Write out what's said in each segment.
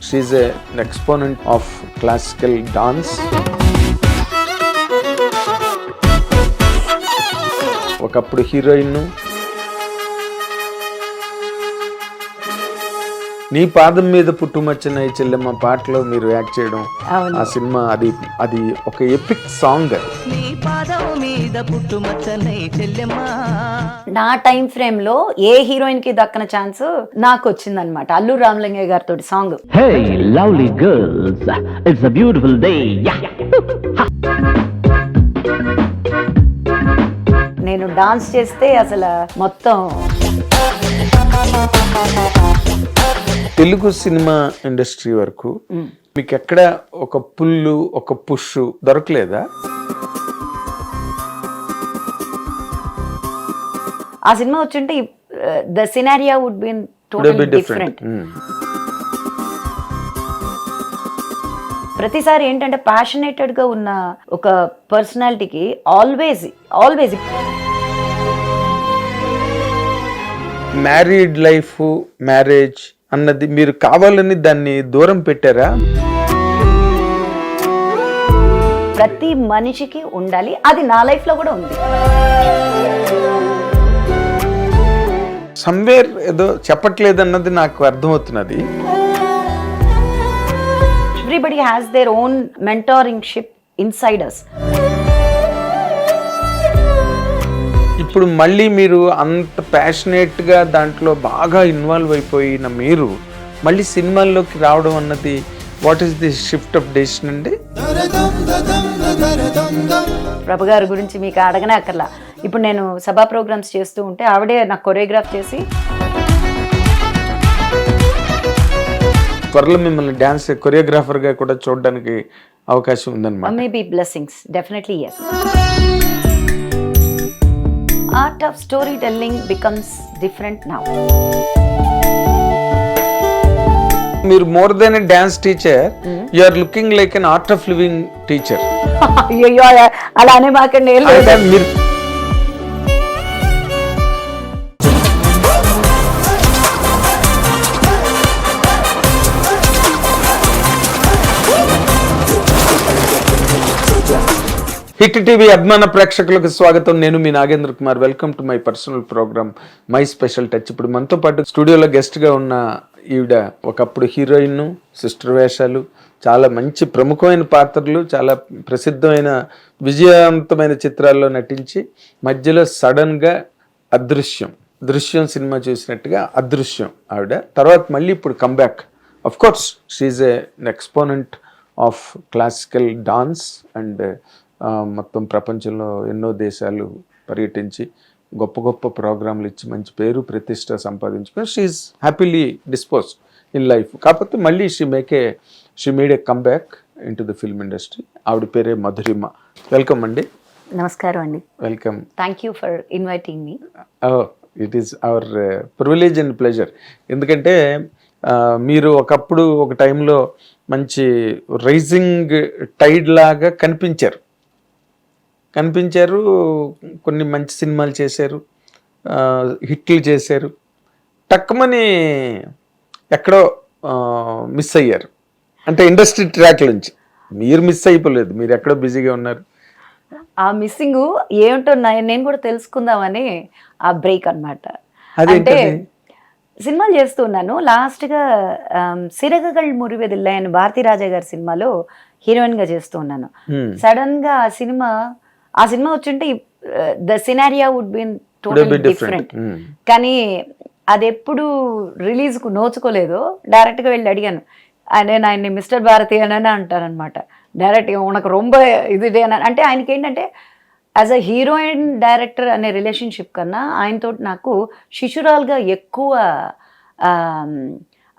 She's an exponent of classical dance. ఒకప్పుడు heroine. నీ పాదం మీద పుట్టుమచ్చిన ఈ చెల్లెమ్మ పాటలో మీరు యాక్ట్ చేయడం, ఆ సినిమా అది ఒక ఎపిక్ సాంగ్. నా టైం ఫ్రేమ్ లో ఏ హీరోయిన్ కి దక్కన ఛాన్స్ నాకు వచ్చిందనమాట. అల్లు రామలింగయ్య గారితో song. Hey lovely girls, it's a beautiful day. నేను డాన్స్ చేస్తే అసలు మొత్తం తెలుగు సినిమా ఇండస్ట్రీ వరకు మీకు ఎక్కడ ఒక పుల్లు ఒక పుష్ దొరకలేదా? ఆ సినిమా వచ్చింటే the scenario would be totally different. ప్రతిసారి ఏంటంటే ప్యాషనేటెడ్ గా ఉన్న ఒక పర్సనాలిటీకి ఆల్వేజ్ మ్యారీడ్ లైఫ్, మ్యారేజ్ అన్నది మీరు కావాలని దాన్ని దూరం పెట్టారా? ప్రతి మనిషికి ఉండాలి, అది నా లైఫ్ లో కూడా ఉంది. సమ్వేర్ ఏదో చెప్పట్లేదు అన్నది నాకు అర్థమవుతున్నది. Everybody has their own mentoringship inside us. ఇప్పుడు మళ్ళీ మీరు అంత ప్యాషనేట్ గా దాంట్లో బాగా ఇన్వాల్వ్ అయిపోయిన మీరు మళ్ళీ సినిమాల్లోకి రావడం అన్నది what is the shift of decision అండి? ప్రభు గారి గురించి మీకు అడగనే అక్కర్లా. ఇప్పుడు నేను సభా ప్రోగ్రామ్స్ చేస్తూ ఉంటే ఆవిడే నాకు కొరియోగ్రాఫ్ చేసి త్వరలో మిమ్మల్ని డాన్స్ కొరియోగ్రాఫర్ గా కూడా చూడడానికి అవకాశం ఉందన్నమాట. Maybe blessings, definitely yes. Art of storytelling becomes different now. మీరు more than a dance teacher, you are looking like an art of living teacher. అయ్యో అలానే మాకండి. మీరు హిట్ టీవీ అభిమాన ప్రేక్షకులకు స్వాగతం. నేను మీ Nagendra Kumar. Welcome to my personal programme my special touch. ఇప్పుడు మనతో పాటు స్టూడియోలో గెస్ట్ గా ఉన్న ఈవిడ ఒకప్పుడు హీరోయిన్, సిస్టర్ వేషాలు, చాలా మంచి ప్రముఖమైన పాత్రలు, చాలా ప్రసిద్ధమైన విజయవంతమైన చిత్రాల్లో నటించి మధ్యలో సడన్ గా దృశ్యం సినిమా చూసినట్టుగా అదృశ్యం ఆవిడ. తర్వాత మళ్ళీ ఇప్పుడు comeback. Of course she's an exponent of classical dance and మొత్తం ప్రపంచంలో ఎన్నో దేశాలు పర్యటించి గొప్ప గొప్ప ప్రోగ్రాంలు ఇచ్చి మంచి పేరు ప్రతిష్ట సంపాదించుకొని she's happily disposed in life. కాకపోతే మళ్ళీ she made a comeback into the film industry. ఆవిడ పేరే మధురిమ. వెల్కమ్ అండి. నమస్కారం అండి. Welcome. Thank you for inviting me. It is our privilege and pleasure. ఎందుకంటే మీరు ఒకప్పుడు ఒక టైంలో మంచి రైజింగ్ టైడ్ లాగా కనిపించారు. కొన్ని మంచి సినిమాలు చేశారు, హిట్లు చేశారు. టక్కుమని ఎక్కడో మిస్ అయ్యారు. అంటే ఇండస్ట్రీ ట్రాక్ నుంచి మీరు మిస్ అయిపోలేదు, మీరు ఎక్కడో బిజీగా ఉన్నారు. ఆ మిస్సింగ్ ఏమిటో నేను కూడా తెలుసుకుందామని ఆ బ్రేక్ అన్నమాట. అంటే సినిమాలు చేస్తున్నాను. లాస్ట్గా సిరగగల్ మురివెదిల్లే అని భారతీ రాజా గారి సినిమాలో హీరోయిన్ గా చేస్తూ ఉన్నాను. సడన్ గా ఆ సినిమా వచ్చింటే the scenario would be totally different. కానీ అది ఎప్పుడు రిలీజ్ కు నోచుకోలేదు. డైరెక్ట్ గా వెళ్ళి అడిగాను. నేను ఆయన్ని మిస్టర్ భారతి అని అంటారనమాట. డైరెక్ట్ ఉనకు రొంబ ఇది అంటే ఆయనకి ఏంటంటే యాజ్ అ హీరోయిన్ డైరెక్టర్ అనే రిలేషన్షిప్ కన్నా ఆయనతో నాకు శిశురాలుగా ఎక్కువ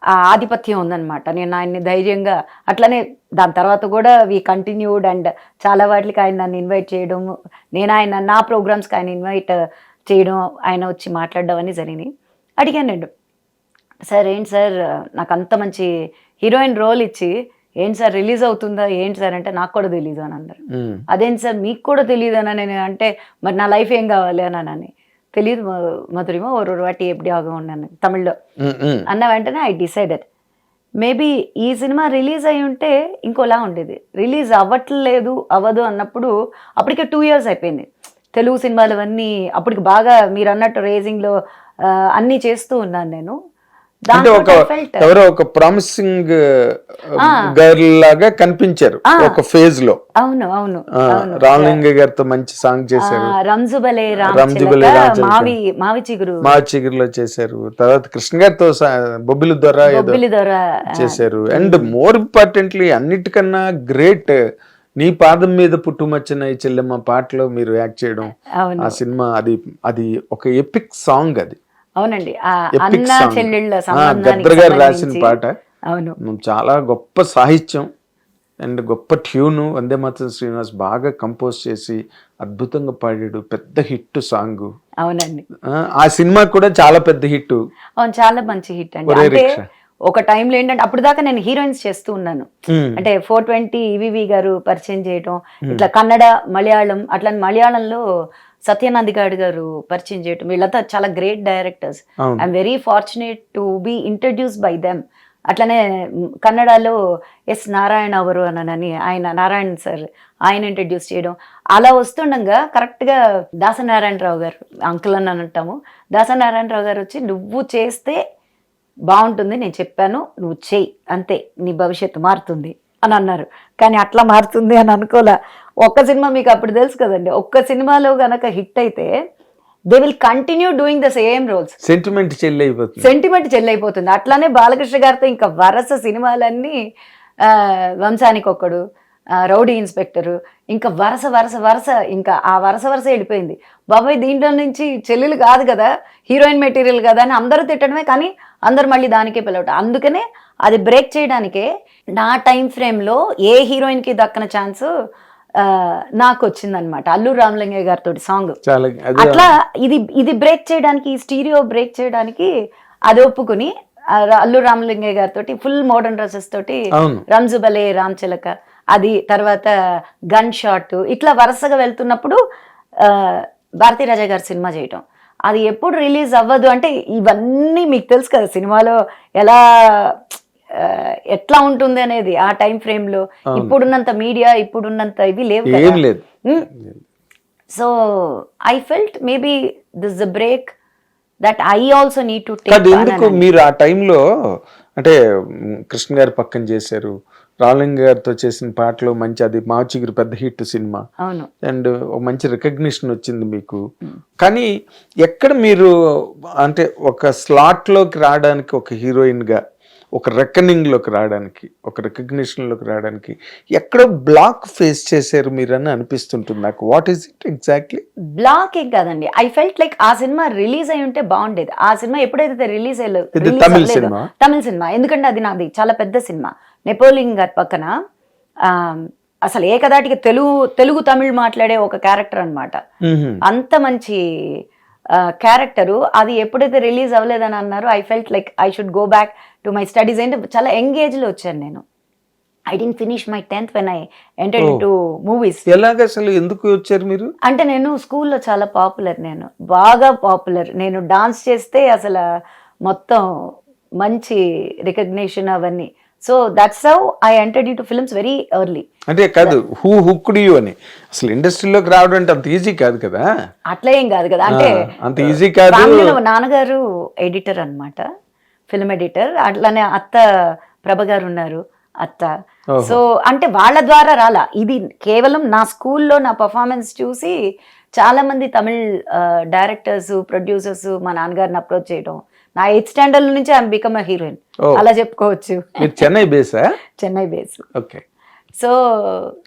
ఆధిపత్యం ఉందన్నమాట. నేను ఆయన్ని ధైర్యంగా అట్లనే దాని తర్వాత కూడా వి కంటిన్యూడ్ అండ్ చాలా వాటికి ఆయన నన్ను ఇన్వైట్ చేయడం, నేను ఆయన నా ప్రోగ్రామ్స్కి ఆయన ఇన్వైట్ చేయడం, ఆయన వచ్చి మాట్లాడడం అని జరిగినాయి. అడిగాను నేను, సార్ ఏంటి సార్ నాకు అంత మంచి హీరోయిన్ రోల్ ఇచ్చి ఏంటి సార్ రిలీజ్ అవుతుందా ఏంటి సార్ అంటే నాకు కూడా తెలీదు అని అన్నారు. అదేంటి సార్ మీకు కూడా తెలియదు అని నేను అంటే మరి నా లైఫ్ ఏం కావాలి అని తెలియదు మధురిమ ஒரு வாட்டி எப்படி ஆகும் తమిళ్లో అన్న వెంటనే ఐ డిసైడెడ్ మేబీ ఈ సినిమా రిలీజ్ అయి ఉంటే ఇంకోలా ఉండేది. రిలీజ్ అవ్వదు అన్నప్పుడు అప్పటికే 2 years అయిపోయింది. తెలుగు సినిమాలు అవన్నీ అప్పటికి బాగా మీరు అన్నట్టు రేజింగ్లో అన్నీ చేస్తూ ఉన్నాను నేను. అంటే ఎవరో ఒక ప్రామిసింగ్ గర్ల్ లాగా కనిపించారు ఒక ఫేజ్ లో. అవును అవును రామలింగ గారితో మంచి సాంగ్ చేశారు, రంజుబలే మావి చిగురులో చేశారు. తర్వాత కృష్ణ గారితో బొబ్బిలి దొర చేశారు. అండ్ మోర్ ఇంపార్టెంట్లీ అన్నిటికన్నా గ్రేట్ నీ పాదం మీద పుట్టుమచ్చిన ఈ చెల్లెమ్మ పాటలో మీరు యాక్ట్ చేయడం. ఆ సినిమా అది ఒక ఎపిక్ సాంగ్. అది అవునండి, అన్న చెల్లెళ్ళ గద్దర్ గారు రాసిన పాట. అవును, చాలా గొప్ప సాహిత్యం అండ్ గొప్ప ట్యూన్. వందే మాతరం శ్రీనివాస్ బాగా కంపోజ్ చేసి అద్భుతంగా పాడాడు. పెద్ద హిట్ సాంగ్. అవునండి, ఆ సినిమా కూడా చాలా పెద్ద హిట్. అవును, చాలా మంచి హిట్ అండి. అంటే ఒక టైంలో ఏంటంటే అప్పుడు దాకా నేను హీరోయిన్స్ చేస్తూ ఉన్నాను. అంటే 420 ఈవీవి గారు పరిచయం చేయటం, ఇట్లా కన్నడ, మలయాళం, అట్లా మలయాళంలో సత్యనంద్ గారు పరిచయం చేయటం. వీళ్ళంతా చాలా great directors. I'm very fortunate to be introduced by them. అట్లనే కన్నడలో ఎస్ నారాయణ అవరు అని ఆయన నారాయణ సార్ ఆయన ఇంట్రడ్యూస్ చేయడం. అలా వస్తుండగా కరెక్ట్గా దాసనారాయణరావు గారు అంకుల్ అని అంటాము. దాసనారాయణరావు గారు వచ్చి నువ్వు చేస్తే బాగుంటుంది, నేను చెప్పాను, నువ్వు చెయ్యి, అంతే, నీ భవిష్యత్తు మారుతుంది అని అన్నారు. కానీ అట్లా మారుతుంది అని అనుకోలే. ఒక్క సినిమా మీకు అప్పుడు తెలుసు కదండి, ఒక్క సినిమాలో గనక హిట్ అయితే they will continue doing the same roles. Sentiment చెల్లైపోతుంది. అట్లానే బాలకృష్ణ గారితో ఇంకా వరుస సినిమాలన్నీ వంశానికి ఒక్కడు, రౌడీ ఇన్స్పెక్టరు, ఇంకా వరుస ఇంకా ఆ వరుస వెళ్ళిపోయింది. బాబాయ్ దీంట్లో నుంచి చెల్లెలు కాదు కదా, హీరోయిన్ మెటీరియల్ కదా అని అందరూ తిట్టడమే, కానీ అందరు మళ్ళీ దానికే పిలవటం. అందుకనే అది బ్రేక్ చేయడానికే నా టైం ఫ్రేమ్లో ఏ హీరోయిన్కి దక్కన ఛాన్స్ నాకు వచ్చిందనమాట. అల్లు రామలింగయ్య గారితో సాంగ్. అట్లా ఇది బ్రేక్ చేయడానికి, ఈ స్టీరియో బ్రేక్ చేయడానికి అది ఒప్పుకుని అల్లు రామలింగయ్య గారితో ఫుల్ మోడర్న్ డ్రెస్సెస్ తోటి రంజుబలే రామచిలక, అది తర్వాత గన్ షాట్, ఇట్లా వరుసగా వెళ్తున్నప్పుడు భారతీ రాజా గారి సినిమా చేయటం. అది ఎప్పుడు రిలీజ్ అవ్వదు అంటే ఇవన్నీ మీకు తెలుసు కదా, సినిమాలో ఎట్లా ఉంటుంది అనేది ఆ టైం ఫ్రేమ్ లో. ఇప్పుడున్నంత మీడియా, ఇప్పుడున్నంత ఇవి లేవు. So I felt maybe this the break that I also need to take. ఎందుకు మీరు ఆ టైంలో అంటే కృష్ణ గారి పక్కన చేశారు, రామలింగ గారితో చేసిన పాటలు మంచి, అది మాచిగురు పెద్ద హిట్ సినిమా. అండ్ మంచి రికగ్నిషన్ వచ్చింది మీకు. కానీ ఎక్కడ మీరు అంటే ఒక స్లాట్ లోకి రావడానికి, ఒక హీరోయిన్ గా ఒక రెకనింగ్ లోకి రావడానికి, ఒక రికగ్నిషన్ లోకి రావడానికి ఎక్కడో బ్లాక్ ఫేస్ చేశారు మీరు అని అనిపిస్తుంటుంది నాకు. What is it exactly? Block ఏం కాదండి, ఐ ఫెల్ట్ లైక్ ఆ సినిమా రిలీజ్ అయి ఉంటే బాగుండేది. ఆ సినిమా ఎప్పుడైతే రిలీజ్ అయ్యలేదు, తమిళ సినిమా, ఎందుకంటే అది నాది చాలా పెద్ద సినిమా. నెపోలియన్ గారి పక్కన అసలు ఏకదాటికి తెలుగు తమిళ్ మాట్లాడే ఒక క్యారెక్టర్ అన్నమాట. అంత మంచి క్యారెక్టరు. అది ఎప్పుడైతే రిలీజ్ అవ్వలేదని అన్నారు, I felt like I should go back to my studies. ఏంటి చాలా యంగ్ లో వచ్చాను నేను. I didn't finish my 10th when I entered into movies. ఎలాగ అసలు ఎందుకు వచ్చారు మీరు? అంటే నేను స్కూల్లో చాలా పాపులర్, నేను బాగా పాపులర్. నేను డాన్స్ చేస్తే అసలు మొత్తం మంచి రికగ్నిషన్ అవన్నీ. So that's how I entered into films very early. అంటే కాదు, హూ హుక్డ్ యు అని, అసలు ఇండస్ట్రీలోకి రావడం అంటే అంత ఈజీ కాదు కదా. అట్లా ఏం కాదు కదా, అంటే అంత ఈజీ కాదు. నాన్నగారు ఎడిటర్ అన్నమాట, ఫిల్మ్ ఎడిటర్. అట్లానే అత్త ప్రభ గారు ఉన్నారు, అత్త. సో అంటే వాళ్ళ ద్వారా రాలా, ఇది కేవలం నా స్కూల్లో నా పర్ఫార్మెన్స్ చూసి చాలా మంది తమిళ్ డైరెక్టర్స్, ప్రొడ్యూసర్స్ మా నాన్నగారిని అప్రోచ్ చేయడం. నా 8th standard నుంచి ఐఎమ్ బికమ్ అ హీరోయిన్, అలా చెప్పుకోవచ్చు. Chennai base. Chennai base. Okay. So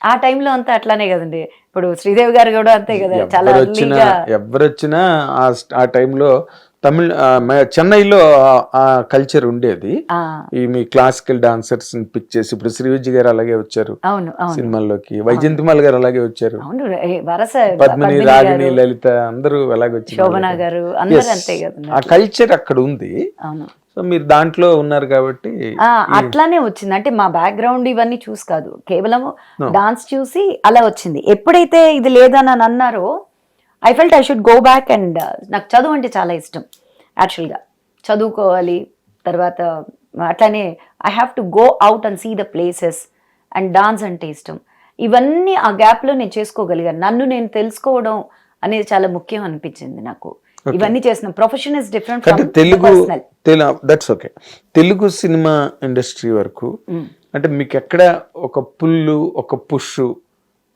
ఆ టైంలో అంతా అట్లానే కదండి. ఇప్పుడు శ్రీదేవి గారు కూడా అంతే కదా, చాలా ఎవరు వచ్చినా ఆ టైంలో తమిళ చెన్నైలో ఆ కల్చర్ ఉండేది. ఈ మీ క్లాసికల్ డాన్సర్స్ పిక్ చేసి, ఇప్పుడు శ్రీవిజయ్ గారు అలాగే వచ్చారు సినిమాల్లోకి, వైజయంతిమాల గారు అలాగే వచ్చారు, పద్మిని, రాగిణి, లలిత అందరూ అలాగే వచ్చారు, శోభనా గారు అందరూ అంతే కదా. ఆ కల్చర్ అక్కడ ఉంది. సో మీరు దాంట్లో ఉన్నారు కాబట్టి అట్లానే వచ్చింది. అంటే మా బ్యాక్గ్రౌండ్ ఇవన్నీ చూసి కాదు, కేవలం డాన్స్ చూసి అలా వచ్చింది. ఎప్పుడైతే ఇది లేదని అని అన్నారో I felt I should go back. And నాకు చదువు అంటే చాలా ఇష్టం యాక్చువల్గా, చదువుకోవాలి, తర్వాత అట్లానే I have to go out and see the places and dance అంటే ఇష్టం. ఇవన్నీ ఆ గ్యాప్లో నేను చేసుకోగలిగాను. నన్ను నేను తెలుసుకోవడం అనేది చాలా ముఖ్యం అనిపించింది నాకు. ఇవన్నీ చేసిన profession is different from Telugu that's okay. Telugu cinema industry వరకు అంటే మీకు ఎక్కడ ఒక పుల్లు ఒక పుష్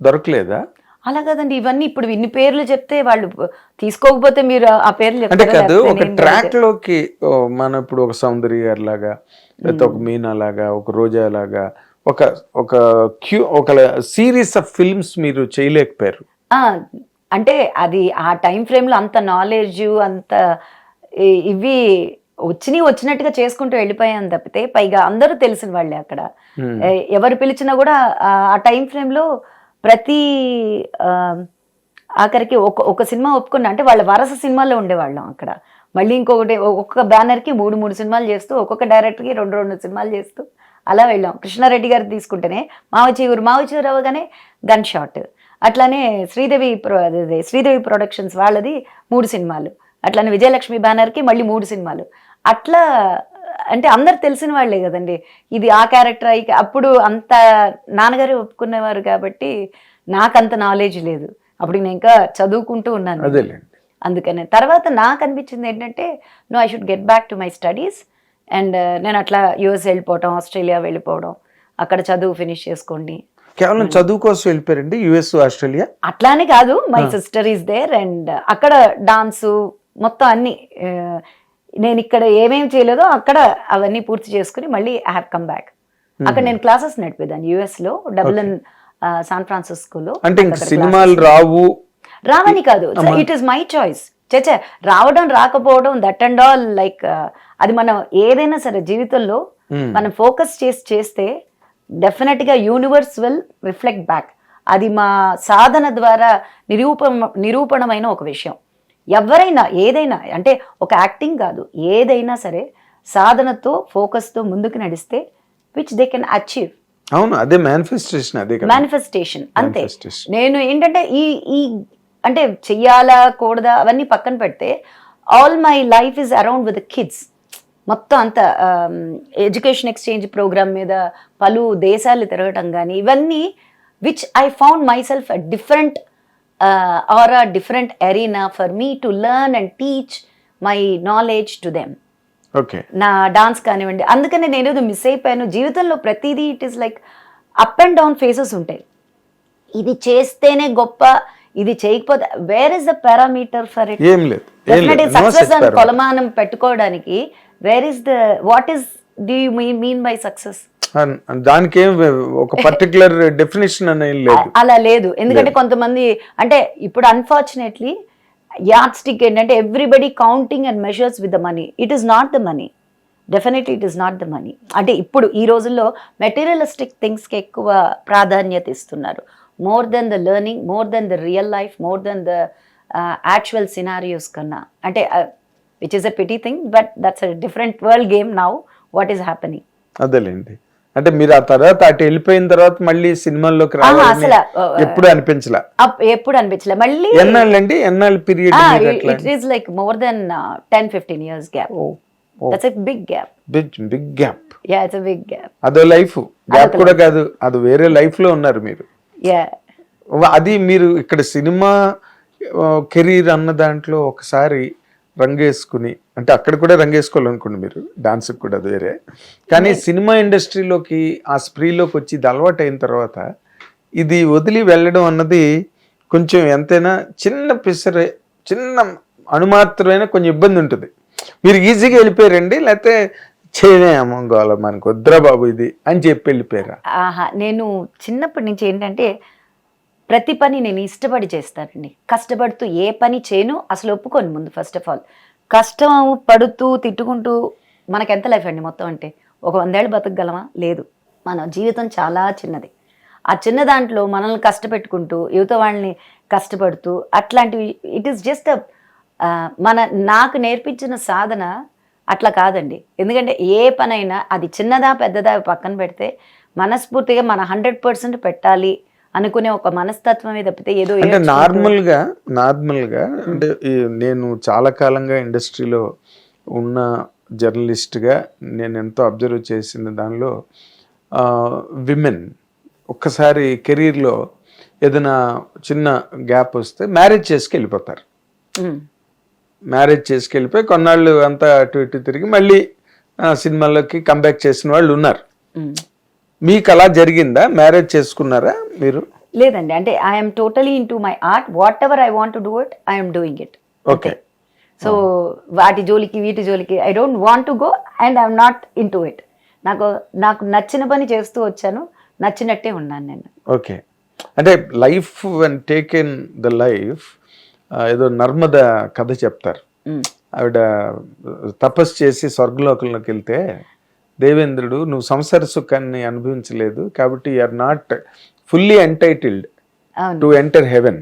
దొరకలేదా? అలా కదండి, ఇవన్నీ ఇప్పుడు ఇన్ని పేర్లు చెప్తే వాళ్ళు తీసుకోకపోతే మీరు ఆ పేర్లు అంటే కాదు, ఒక ట్రాక్ లోకి మనం ఇప్పుడు ఒక సౌందర్య గారి లాగా, లేకపోతే ఒక మీనా లాగా, ఒక రోజా లాగా ఒక ఒక ఒక సిరీస్ ఆఫ్ ఫిల్మ్స్ మీరు చేయలేకపోయారు. అంటే అది ఆ టైం ఫ్రేమ్ లో అంత నాలెడ్జ్ అంత ఇవి వచ్చినట్టుగా చేసుకుంటూ వెళ్ళిపోయాను తప్పితే, పైగా అందరూ తెలిసిన వాళ్ళే అక్కడ. ఎవరు పిలిచినా కూడా ఆ టైం ఫ్రేమ్ లో ప్రతి ఆఖరికి ఒక సినిమా ఒప్పుకున్నా అంటే వాళ్ళ వరుస సినిమాల్లో ఉండేవాళ్ళం అక్కడ. మళ్ళీ ఇంకొకటి ఒక్కొక్క బ్యానర్కి 3 సినిమాలు చేస్తూ, ఒక్కొక్క డైరెక్టర్కి 2 సినిమాలు చేస్తూ అలా వెళ్ళాం. కృష్ణారెడ్డి గారు తీసుకుంటేనే మావచీరు అవగానే గన్ షాట్. అట్లానే శ్రీదేవి ప్రొడక్షన్స్ వాళ్ళది 3 సినిమాలు. అట్లానే విజయలక్ష్మి బ్యానర్కి మళ్ళీ 3 సినిమాలు. అట్లా అంటే అందరు తెలిసిన వాళ్ళే కదండి. ఇది ఆ క్యారెక్టర్ అప్పుడు అంత నాన్నగారు ఒప్పుకునేవారు కాబట్టి నాకు అంత నాలెడ్జ్ లేదు. అప్పుడు నేను ఇంకా చదువుకుంటూ ఉన్నాను. అందుకనే తర్వాత నాకు అనిపించింది ఏంటంటే, no, I should get back to my studies. And నేను అట్లా యుఎస్ వెళ్ళిపోవడం, ఆస్ట్రేలియా వెళ్ళిపోవడం, అక్కడ చదువు ఫినిష్ చేసుకోండి. కేవలం చదువు కోసం వెళ్ళిపోయారండి యుఎస్ ఆస్ట్రేలియా? అట్లానే కాదు, my sister is there and అక్కడ డాన్సు మొత్తం అన్ని నేను ఇక్కడ ఏమేమి చేయలేదో అక్కడ అవన్నీ పూర్తి చేసుకుని మళ్ళీ ఐ హ్యావ్ కమ్ బ్యాక్. అక్కడ నేను క్లాసెస్ నడిపేదాన్ని యుఎస్ లో, డబ్లిన్, శాన్ ఫ్రాన్సిస్కోలో. అంటే సినిమాలు రావని కాదు, ఇట్ ఈస్ మై చాయిస్. చచ్చా, రావడం రాకపోవడం దట్ అండ్ ఆల్ లైక్ అది మనం ఏదైనా సరే జీవితంలో మనం ఫోకస్ చేస్తే డెఫినెట్ గా యూనివర్స్ విల్ రిఫ్లెక్ట్ బ్యాక్. అది మా సాధన ద్వారా నిరూపణమైన ఒక విషయం. ఎవరైనా ఏదైనా అంటే ఒక యాక్టింగ్ కాదు, ఏదైనా సరే సాధనతో ఫోకస్తో ముందుకు నడిస్తే విచ్ దే కెన్ అచీవ్. అవును, అదే మేనిఫెస్టేషన్ అంతే. నేను ఏంటంటే ఈ అంటే చెయ్యాలా కూడదా అవన్నీ పక్కన పెడితే, all my life is around with kids. మొత్తం అంత ఎడ్యుకేషన్ ఎక్స్చేంజ్ ప్రోగ్రామ్ మీద పలు దేశాలు తిరగటం కానీ ఇవన్నీ which I found myself a different or a different arena for me to learn and teach my knowledge to them. నా dance కానివ్వండి, అందుకనే నేను ఏదో మిస్ అయిపోయాను జీవితంలో. ప్రతిదీ it is like up and down phases ఉంటాయి. ఇది చేస్తేనే గొప్ప, ఇది చేయకపోతే where is the parameter for it? Success అని కొలమానం పెట్టుకోవడానికి where is the what is do you mean by success? దానికి ఒక పర్టికులర్ డెఫినేషన్ అనేది లేదు, అలా లేదు. ఎందుకంటే కొంతమంది అంటే ఇప్పుడు అన్ఫార్చునేట్లీ యార్డ్ స్టిక్ ఏంటంటే everybody counting and measures with the money. It is not the money, definitely it is not the money. అంటే ఇప్పుడు ఈ రోజుల్లో మెటీరియలిస్టిక్ థింగ్స్కి ఎక్కువ ప్రాధాన్యత ఇస్తున్నారు, more than the learning, more than the real life, more than the actual scenarios కన్నా. అంటే which is a pity thing, but that's a different world game now what is happening. అదేలేండి. అంటే మీరు ఆ తర్వాత అటు వెళ్ళిపోయిన తర్వాత మళ్ళీ సినిమాల్లోకి అసలు ఎప్పుడు అనిపించలే. మళ్ళీ ఎన్నాళ్ళ period? It is like more than 10-15 years gap. That's a big gap. Big gap. Ya, it's a big gap. అదో లైఫ్ గ్యాప్ కూడా కాదు, అది వేరే లైఫ్ లో ఉన్నారు మీరు. యా, అది మీరు ఇక్కడ సినిమా కెరీర్ అన్న దాంట్లో ఒకసారి రంగేసుకుని, అంటే అక్కడ కూడా రంగేసుకోవాలనుకోండి మీరు, డాన్స్కి కూడా అది వేరే. కానీ సినిమా ఇండస్ట్రీలోకి ఆ స్ప్రీలోకి వచ్చి ఇది అలవాటు అయిన తర్వాత ఇది వదిలి వెళ్ళడం అన్నది కొంచెం ఎంతైనా చిన్న అణుమాత్రమైన కొంచెం ఇబ్బంది ఉంటుంది. మీరు ఈజీగా వెళ్ళిపోయారండి, లేకపోతే చేయనేమోగోళం మనకు వద్దురా బాబు ఇది అని చెప్పి వెళ్ళిపోయారా? నేను చిన్నప్పటి నుంచి ఏంటంటే ప్రతి పని నేను ఇష్టపడి చేస్తానండి. కష్టపడుతూ ఏ పని చేయను అసలు ఒప్పుకోను ముందు. ఫస్ట్ ఆఫ్ ఆల్ కష్టం పడుతూ తిట్టుకుంటూ మనకు ఎంత లైఫ్ అండి మొత్తం? అంటే ఒక 100 ఏళ్ళు బతకగలమా? లేదు. మన జీవితం చాలా చిన్నది. ఆ చిన్న దాంట్లో మనల్ని కష్టపెట్టుకుంటూ యువత వాళ్ళని కష్టపడుతూ అట్లాంటివి ఇట్ ఈస్ జస్ట్ నాకు నేర్పించిన సాధన అట్లా కాదండి. ఎందుకంటే ఏ పనైనా అది చిన్నదా పెద్దదా పక్కన పెడితే మనస్ఫూర్తిగా మన 100% పెట్టాలి అనుకునే ఒక మనస్తత్వమే తప్పితే ఏదో నార్మల్ గా అంటే నేను చాలా కాలంగా ఇండస్ట్రీలో ఉన్న జర్నలిస్ట్గా నేను ఎంతో అబ్జర్వ్ చేసిన దానిలో విమెన్ ఒక్కసారి కెరీర్లో ఏదైనా చిన్న గ్యాప్ వస్తే మ్యారేజ్ చేసుకు వెళ్ళిపోతారు. మ్యారేజ్ చేసుకెళ్ళిపోయి కొన్నాళ్ళు అంతా అటు ఇటు తిరిగి మళ్ళీ సినిమాల్లోకి కంబ్యాక్ చేసిన వాళ్ళు ఉన్నారు. మీకు అలా జరిగిందా? మ్యారేజ్ చేసుకున్నారా మీరు? లేదండి, అంటే I'm totally in to my art. What ever I want to do it, I'm doing it. Okay. So వాటి జోలికి వీటి జోలికి I don't want to go and I'm not in to it. నాకు నచ్చిన పని చేస్తూ వచ్చాను, నచ్చినట్టే ఉన్నాను నేను. ఓకే. అంటే life one take in the life, ఏదో నర్మద కథ చెప్తారు. ఆవిడ తపస్సు చేసి స్వర్గలోకంలోకి వెళ్తే దేవేంద్రుడు, నువ్వు సంసార సుఖాన్ని అనుభవించలేదు కాబట్టి you're not fully entitled to enter heaven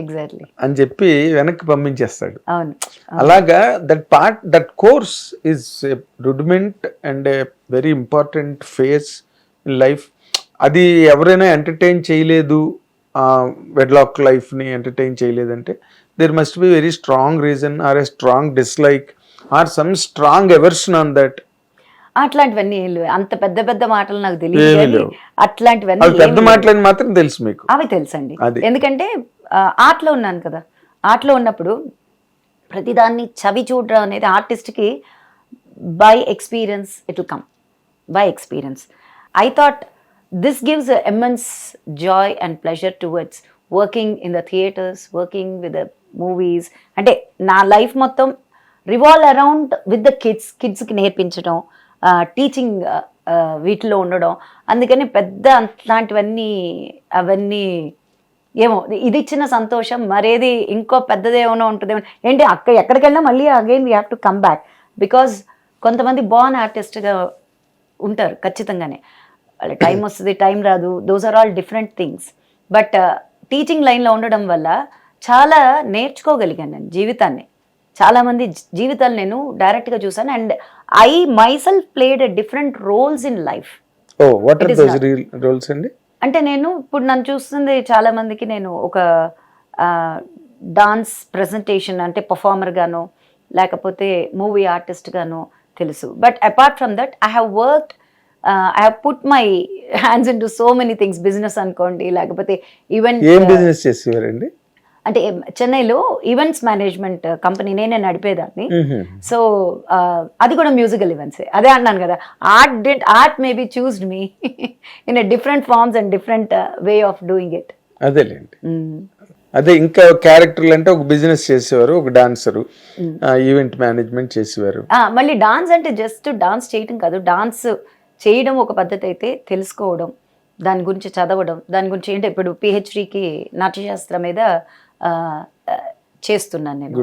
exactly అని చెప్పి వెనక్కి పంపించేస్తాడు. అవును. అలాగా that course is a rudiment and a very important phase in life. అది ఎవరైనా ఎంటర్టైన్ చేయలేదు, వెడ్లాక్ లైఫ్ని ఎంటర్టైన్ చేయలేదంటే there must be very strong reason or a strong dislike or some strong aversion on that. అట్లాంటివన్నీ అంత పెద్ద పెద్ద మాటలు నాకు తెలియదు. అట్లాంటివన్నీ పెద్ద మాటలని మాత్రం తెలుసు మీకు? అవి తెలుసండి, ఎందుకంటే ఆర్ట్లో ఉన్నాను కదా. ఆర్ట్లో ఉన్నప్పుడు ప్రతిదాన్ని చవి చూడడం అనేది ఆర్టిస్ట్కి by experience, it will come by experience. I thought this gives immense joy and pleasure towards working in the theatres, working with the movies. అంటే నా లైఫ్ మొత్తం రివాల్వ్ అరౌండ్ విత్ ద కిడ్స్కి నేర్పించడం, టీచింగ్ వీటిలో ఉండడం. అందుకని పెద్ద అట్లాంటివన్నీ అవన్నీ ఏమో ఇది ఇచ్చిన సంతోషం మరేది ఇంకో పెద్దదేమో ఉంటుందేమో. ఏంటి ఎక్కడికి వెళ్ళినా మళ్ళీ again we have to come back, because కొంతమంది బార్న్ ఆర్టిస్ట్గా ఉంటారు ఖచ్చితంగానే. వాళ్ళ టైం వస్తుంది, టైం రాదు, those are all different things. But teaching లైన్లో ఉండడం వల్ల చాలా నేర్చుకోగలిగాను నేను జీవితాన్ని. చాలామంది జీవితాలు నేను డైరెక్ట్గా చూసాను and I myself played a different roles in life. What are those roles అండి? అంటే నేను ఇప్పుడు నన్ను చూస్తుంది చాలా మందికి నేను ఒక డాన్స్ ప్రెజెంటేషన్ అంటే పర్ఫార్మర్ గాను లేకపోతే మూవీ ఆర్టిస్ట్ గాను తెలుసు. But apart from that I have worked, I have put my hands in to so many things. Business అనుకోండి, లేకపోతే ఈవెంట్. ఏం బిజినెస్ చేసేవారండి? అంటే చెన్నైలో ఈవెంట్స్ మేనేజ్మెంట్ కంపెనీ నేనే నడిపేదాన్ని. సో అది కూడా మ్యూజికల్ ఈవెంట్స్. అదే అన్నాను కదా, art maybe choosed me in different forms and different way of doing it. అదేలేండి. అదే ఇంకా క్యారెక్టర్లు అంటే ఒక బిజినెస్ చేసేవారు, ఒక డాన్సరు, ఈవెంట్ మేనేజ్మెంట్ చేసేవారు. మళ్ళీ డాన్స్ అంటే జస్ట్ డాన్స్ చేయడం కాదు, డాన్స్ చేయడం ఒక పద్ధతి అయితే తెలుసుకోవడం, దాని గురించి చదవడం, దాని గురించి ఏంటి ఇప్పుడు పిహెచ్డికి నాట్యశాస్త్రం మీద చేస్తున్నాను నేను.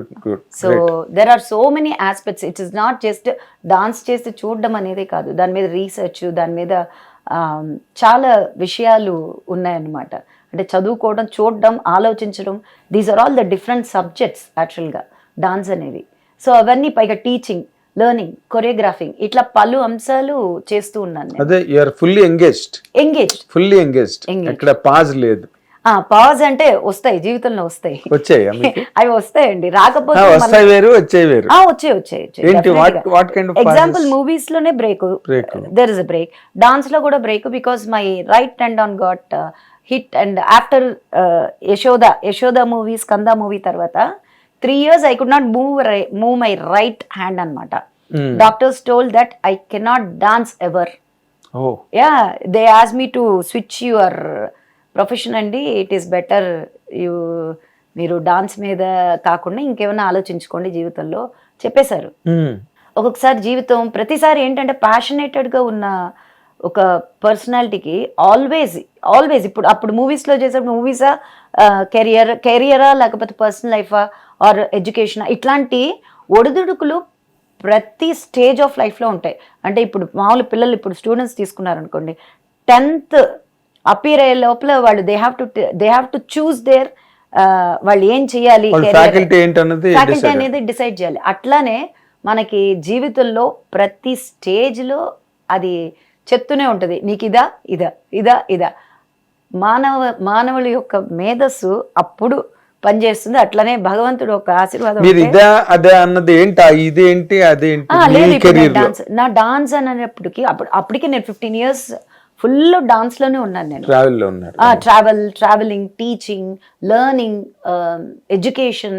So there are so many aspects. It is not just dance చేసి చూడడం అనేది కాదు, దాని మీద రీసెర్చ్, దాని మీద చాలా విషయాలు ఉన్నాయన్నమాట. అంటే చదువుకోవడం, చూడడం, ఆలోచించడం, these are all the different subjects యాక్చువల్గా డాన్స్ అనేది. సో అవన్నీ పైగా టీచింగ్, లెర్నింగ్, కొరియోగ్రాఫింగ్, ఇట్లా పలు అంశాలు చేస్తూ ఉన్నాను. అదే యు ఆర్ ఫుల్లీ ఎంగేజ్డ్. ఎక్కడ పాజ్ లేదు. పాజ్ అంటే వస్తాయి, జీవితంలో వస్తాయి. వచ్చాయి అవి వస్తాయండి, రాకపోతే వచ్చాయి. ఎగ్జాంపుల్ మూవీస్ లోనే break, there is a break. Dance లో కూడా break, because my right hand on got hit. And after Yashoda movie, Skanda movie తర్వాత 3 years I could not move my right hand అనమాట. Doctors told that I cannot dance ever. Yeah, they asked me to switch your profession అండి, it is better మీరు dance మీద కాకుండా ఇంకేమైనా ఆలోచించుకోండి జీవితంలో చెప్పేశారు. ఒక్కొక్కసారి జీవితం ప్రతిసారి ఏంటంటే ప్యాషనేటెడ్గా ఉన్న ఒక పర్సనాలిటీకి ఆల్వేస్ ఇప్పుడు అప్పుడు మూవీస్లో చేసేప్పుడు మూవీసా, కెరియరా లేకపోతే పర్సనల్ లైఫా ఆర్ ఎడ్యుకేషన్, ఇట్లాంటి ఒడిదుడుకులు ప్రతి స్టేజ్ ఆఫ్ లైఫ్లో ఉంటాయి. అంటే ఇప్పుడు మామూలు పిల్లలు, ఇప్పుడు స్టూడెంట్స్ తీసుకున్నారనుకోండి, 10th అపీర్ అయ్యే లోపల వాళ్ళు they have to choose their వాళ్ళు ఏం చేయాలి, ఫ్యాకల్టీ అనేది డిసైడ్ చేయాలి. అట్లానే మనకి జీవితంలో ప్రతి స్టేజ్లో అది చెప్తూనే ఉంటుంది, నీకు ఇదా. మానవుల యొక్క మేధస్సు అప్పుడు పనిచేస్తుంది. అట్లనే భగవంతుడు ఒక ఆశీర్వాదం మీరు ఉంటే- ఇదే అదే అన్నది ఏంటి ఇదేంటి అదేంటి లేదు మీ ఇప్పుడు కెరీర్ లో నా డాన్స్ అనేప్పటికి అప్పటికి నేను 15 years ఫుల్ డాన్స్ లోనే ఉన్నాను నేను. ట్రావెల్ లో ఉన్నారు. ట్రావెలింగ్, టీచింగ్, లెర్నింగ్, ఎడ్యుకేషన్,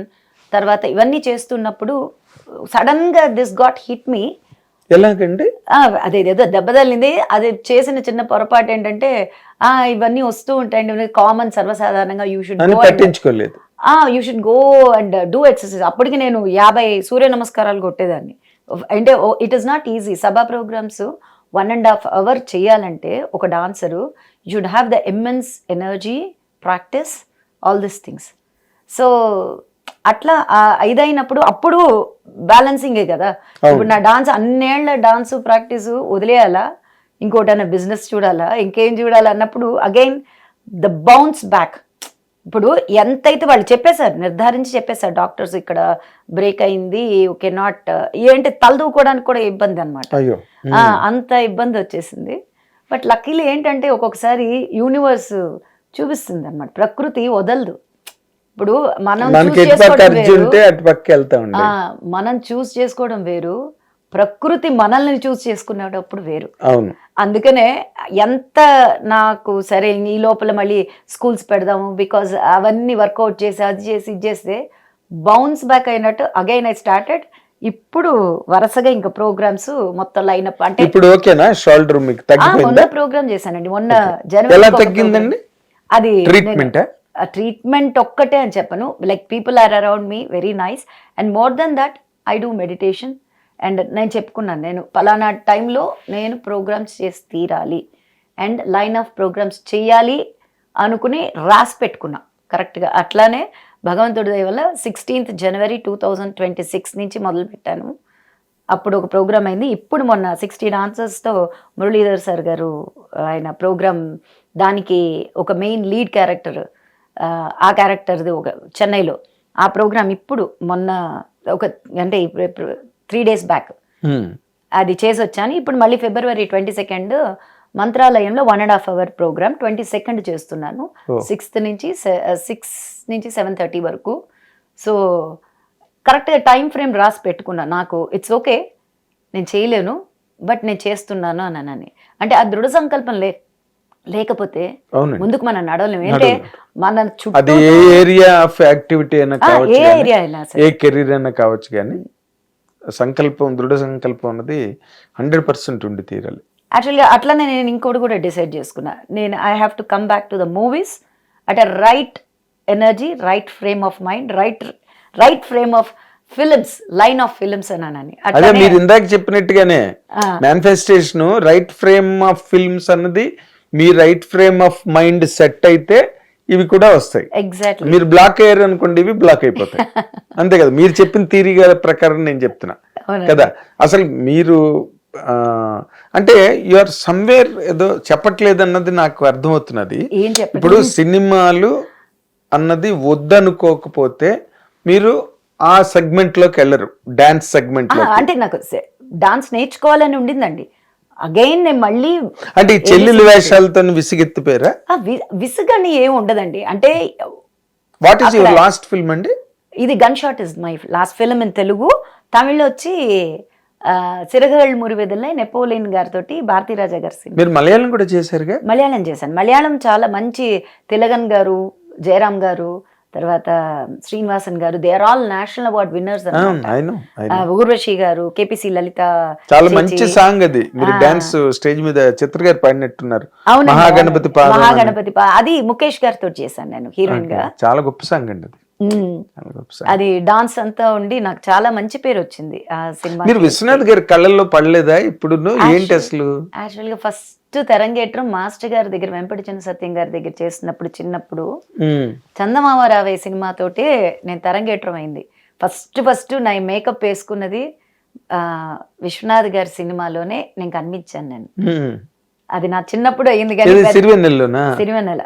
తర్వాత ఇవన్నీ చేస్తున్నప్పుడు సడన్ గా దిస్ గాట్ హిట్ మీ. ఎలాగండి? అదేదో దెబ్బ తగిలింది. అది చేసిన చిన్న పొరపాటు ఏంటంటే ఇవన్నీ వస్తూ ఉంటాయండి, కామన్, సర్వసాధారణంగా. యూ షుడ్ పట్టించుకోలేదు. Go and do exercise. అప్పటికి నేను 50 సూర్య నమస్కారాలు కొట్టేదాన్ని. అంటే ఇట్ ఈస్ నాట్ ఈజీ. సభా ప్రోగ్రామ్స్ 1.5 hour చేయాలంటే ఒక dancer you should have the immense energy, practice, all these things. So అట్లా ఇదైనప్పుడు అప్పుడు బ్యాలెన్సింగే కదా. ఇప్పుడు నా డాన్స్ అన్నేళ్ల డాన్స్ ప్రాక్టీస్ వదిలేయాలా, ఇంకోటైనా బిజినెస్ చూడాలా, ఇంకేం చూడాలా అన్నప్పుడు అగైన్ ద బౌన్స్ బ్యాక్. ఇప్పుడు ఎంతైతే వాళ్ళు చెప్పేశారు, నిర్ధారించి చెప్పేశారు డాక్టర్స్, ఇక్కడ బ్రేక్ అయింది, ఓకే నాట్ ఏంటి తలదూకోవడానికి కూడా ఇబ్బంది అనమాట. అంత ఇబ్బంది వచ్చేసింది. బట్ లక్కీలీ ఏంటంటే ఒక్కొక్కసారి యూనివర్స్ చూపిస్తుంది అనమాట, ప్రకృతి వదలదు. ఇప్పుడు మనం చూస్ చేసుకోవడం వేరు, ప్రకృతి మనల్ని చూస్ చేసుకునేటప్పుడు వేరు. అందుకనే ఎంత నాకు సరే ఈ లోపల మళ్ళీ స్కూల్స్ పెడదాము, బికాజ్ అవన్నీ వర్కౌట్ చేసి అది చేసి ఇది చేస్తే బౌన్స్ బ్యాక్ అయినట్టు అగైన్ ఐ స్టార్టెడ్. ఇప్పుడు వరుసగా ఇంకా ప్రోగ్రామ్స్ మొత్తం లైనప్. అంటే ఇప్పుడు ఓకేనా? షోల్డర్ మీకు తగ్గిపోయిందా? మొన్న ప్రోగ్రామ్ చేశానండి, మొన్న జనవరి. తగ్గిందండి? అది ట్రీట్మెంట్ ఒక్కటే అని చెప్పను. Like people are around me very nice, and more then that I do meditation. And నేను చెప్పుకున్నాను, నేను పలానా టైంలో నేను ప్రోగ్రామ్స్ చేసి తీరాలి అండ్ లైన్ ఆఫ్ ప్రోగ్రామ్స్ చేయాలి అనుకుని రాసి పెట్టుకున్నా కరెక్ట్గా. అట్లానే భగవంతుడి దయ వల్ల 16th January 2026 నుంచి మొదలు పెట్టాను. అప్పుడు ఒక ప్రోగ్రామ్ అయింది. ఇప్పుడు మొన్న 60 dancers-తో మురళీధర్ సార్ గారు ఆయన ప్రోగ్రామ్, దానికి ఒక మెయిన్ లీడ్ క్యారెక్టర్, ఆ క్యారెక్టర్ది ఒక చెన్నైలో ఆ ప్రోగ్రామ్ ఇప్పుడు మొన్న ఒక అంటే 3 days బ్యాక్ అది చేసి వచ్చాను. ఇప్పుడు మళ్ళీ February 22nd మంత్రాలయంలో 1.5 hour programme 22nd చేస్తున్నాను. 6 నుంచి 7:30 వరకు. సో కరెక్ట్గా టైం ఫ్రేమ్ రాసి పెట్టుకున్నా. నాకు ఇట్స్ ఓకే, నేను చేయలేను బట్ నేను చేస్తున్నాను అని. అంటే ఆ దృఢ సంకల్పం లేకపోతే ముందుకు మనం నడవలేము. అంటే మన చుట్టూ ఏ ఏరియా ఆఫ్ యాక్టివిటీ అయినా కావచ్చు, ఏ ఏరియా అయినా ఏ కెరీర్ అయినా కావచ్చు, కానీ సంకల్పం, దృఢ సంకల్పం అన్నది 100% ఉండి తీరాలి. యాక్చువల్గా అట్లనే నేను ఇంకోటి కూడా డిసైడ్ చేసుకున్నా. నేను I have to come back to the movies at a right energy, right frame of mind, right frame of films, line of films అని. అదే మీరు ఇందాక చెప్పినట్టుగానే manifestation, right frame of films అన్నది మీ right frame of mind set అయితే ఇవి కూడా వస్తాయి. ఎగ్జాక్ట్లీ. మీరు బ్లాక్ అయ్యారు అనుకోండి, ఇవి బ్లాక్ అయిపోతాయి. అంతే కదా, మీరు చెప్పిన థియరీ ప్రకారం నేను చెప్తున్నా కదా. అసలు మీరు అంటే యు ఆర్ సమ్వేర్ ఏదో చెప్పట్లేదు అన్నది నాకు అర్థమవుతున్నది. ఇప్పుడు సినిమాలు అన్నది వద్దనుకోకపోతే మీరు ఆ సెగ్మెంట్ లోకి వెళ్ళరు, డాన్స్ సెగ్మెంట్ లో. అంటే నాకు డాన్స్ నేర్చుకోవాలని ఉండిందండి. అగైన్ నేను మళ్ళీ అంటే ఈ చెల్లెలు వేషాలతో విసిగెత్తిపోయారా? విసుగని ఏం ఉండదండి. అంటే what is your last film అండి? ఇది gun shot is my last film in Telugu. తమిళ్లో వచ్చి సిరగల్ మురివెదల్లై నెపోలియన్ గారితో భారతీరాజా గారి సినిమా. మీరు మలయాళం కూడా చేశారుగా? మలయాళం చేశాను. మలయాళం చాలా మంచి, తిలగన్ గారు, జయరామ్ గారు, తర్వాత Srinivasan garu, they are all national award winners. Urvashi garu, KPC లలిత. చాలా మంచి సాంగ్ అది. మీరు డాన్స్ స్టేజ్ మీద చిత్ర గారు పాడినట్టున్నారు. మహాగణపతి అది ముఖేష్ గారితో చేశాను నేను హీరోయిన్ గా. చాలా గొప్ప సాంగ్ అండి అది. అది డాన్స్ అంతా ఉండి నాకు చాలా మంచి పేరు వచ్చింది ఆ సినిమా. మీరు విశ్వనాథ్ గారి కళ్ళల్లో పడలేదా ఇప్పుడు? ఏంటి అసలు? యాక్చువల్ గా ఫస్ట్ తెరంగేట్రం మాస్టర్ గారి దగ్గర, వెంపటి చిన్న సత్యం గారి దగ్గర చేసినప్పుడు, చిన్నప్పుడు చందమామ రావే సినిమాతోటే నేను తెరంగేట్రం అయింది. ఫస్ట్ నా మేకప్ వేసుకున్నది విశ్వనాథ్ గారి సినిమాలోనే నేను కనిపించాను నేను. అది నా చిన్నప్పుడు అయింది. సిరివెన్నెల.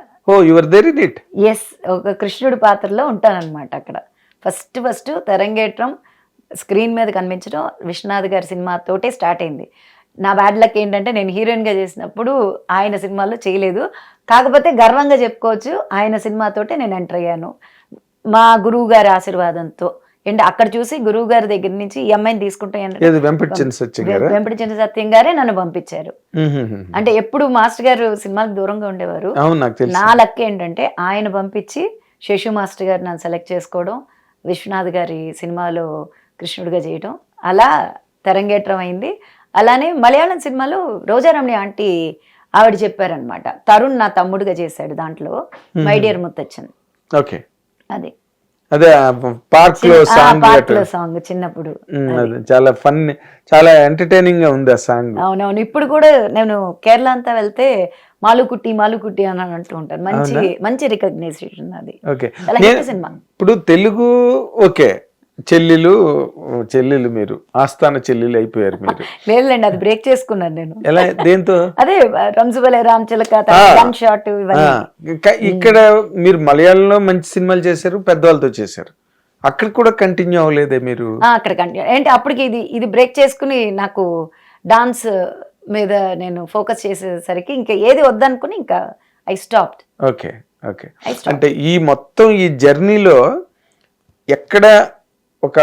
ఎస్, ఒక కృష్ణుడి పాత్రలో ఉంటానన్నమాట అక్కడ. ఫస్ట్ తెరంగేట్రం స్క్రీన్ మీద కనిపించడం విశ్వనాథ్ గారి సినిమాతోటే స్టార్ట్ అయింది. నా బ్యాడ్ లక్ ఏంటంటే నేను హీరోయిన్గా చేసినప్పుడు ఆయన సినిమాల్లో చేయలేదు. కాకపోతే గర్వంగా చెప్పుకోవచ్చు, ఆయన సినిమాతోటే నేను ఎంటర్ అయ్యాను. మా గురువు గారి ఆశీర్వాదంతో అండ్ అక్కడ చూసి గురువు గారి దగ్గర నుంచి ఈ అమ్మాయిని తీసుకుంటాం ఏది వెంపటి చిన్న సత్యం గారా? వెంపటి చిన్న సత్యం గారే నన్ను పంపించారు. అంటే ఎప్పుడు మాస్టర్ గారు సినిమాకి దూరంగా ఉండేవారు. అవును, నాకు తెలుసు. నా లక్ ఏంటంటే ఆయన పంపించి శశు మాస్టర్ గారు నన్ను సెలెక్ట్ చేసుకోవడం, విశ్వనాథ్ గారి సినిమాలో కృష్ణుడిగా చేయడం, అలా తెరంగేట్రం అయింది. అలానే మలయాళం సినిమాలో రోజారమణి ఆంటీ ఆవిడ చెప్పారనమాట, తరుణ్ నా తమ్ముడుగా చేశాడు దాంట్లో మై డియర్ ముత్తచ్చన్. ఓకే, అది అదే పార్క్ లో సాంగ్, పార్క్ లో సాంగ్ చిన్నప్పుడు చాలా ఫన్, చాలా ఎంటర్టైనింగ్ గా ఉంది ఆ సాంగ్. అవునవును, ఇప్పుడు కూడా నేను కేరళ అంతా వెళ్తే మాలుకుట్టి అని అంటూ ఉంటాను. మంచి రికగ్నైజేషన్ అది. ఓకే, చాలా హిట్ సినిమా. ఇప్పుడు తెలుగు ఓకే, చెల్లెలు మీరు ఆస్థాన చెల్లెలు అయిపోయారు మీరు. లేదులేండి, అది బ్రేక్ చేసుకున్నాను నేను. ఎలా, దేంతో? అదే రంజుబలే రామ్ చిలక, గన్ షాట్ ఇవన్నీ. ఇక్కడ మీరు మలయాళంలో మంచి సినిమాలు చేశారు, పెద్దవాళ్ళతో చేశారు, అక్కడ కూడా కంటిన్యూ అవ్వలేదే మీరు? అక్కడ కంటిన్యూ ఏంటి, అప్పటికి ఇది బ్రేక్ చేసుకుని నాకు డాన్స్ మీద నేను ఫోకస్ చేసేసరికి ఇంకా ఏది వద్దనుకుని ఇంకా ఐ స్టాప్డ్. ఓకే ఓకే, అంటే ఈ మొత్తం ఈ జర్నీలో ఎక్కడ ఒక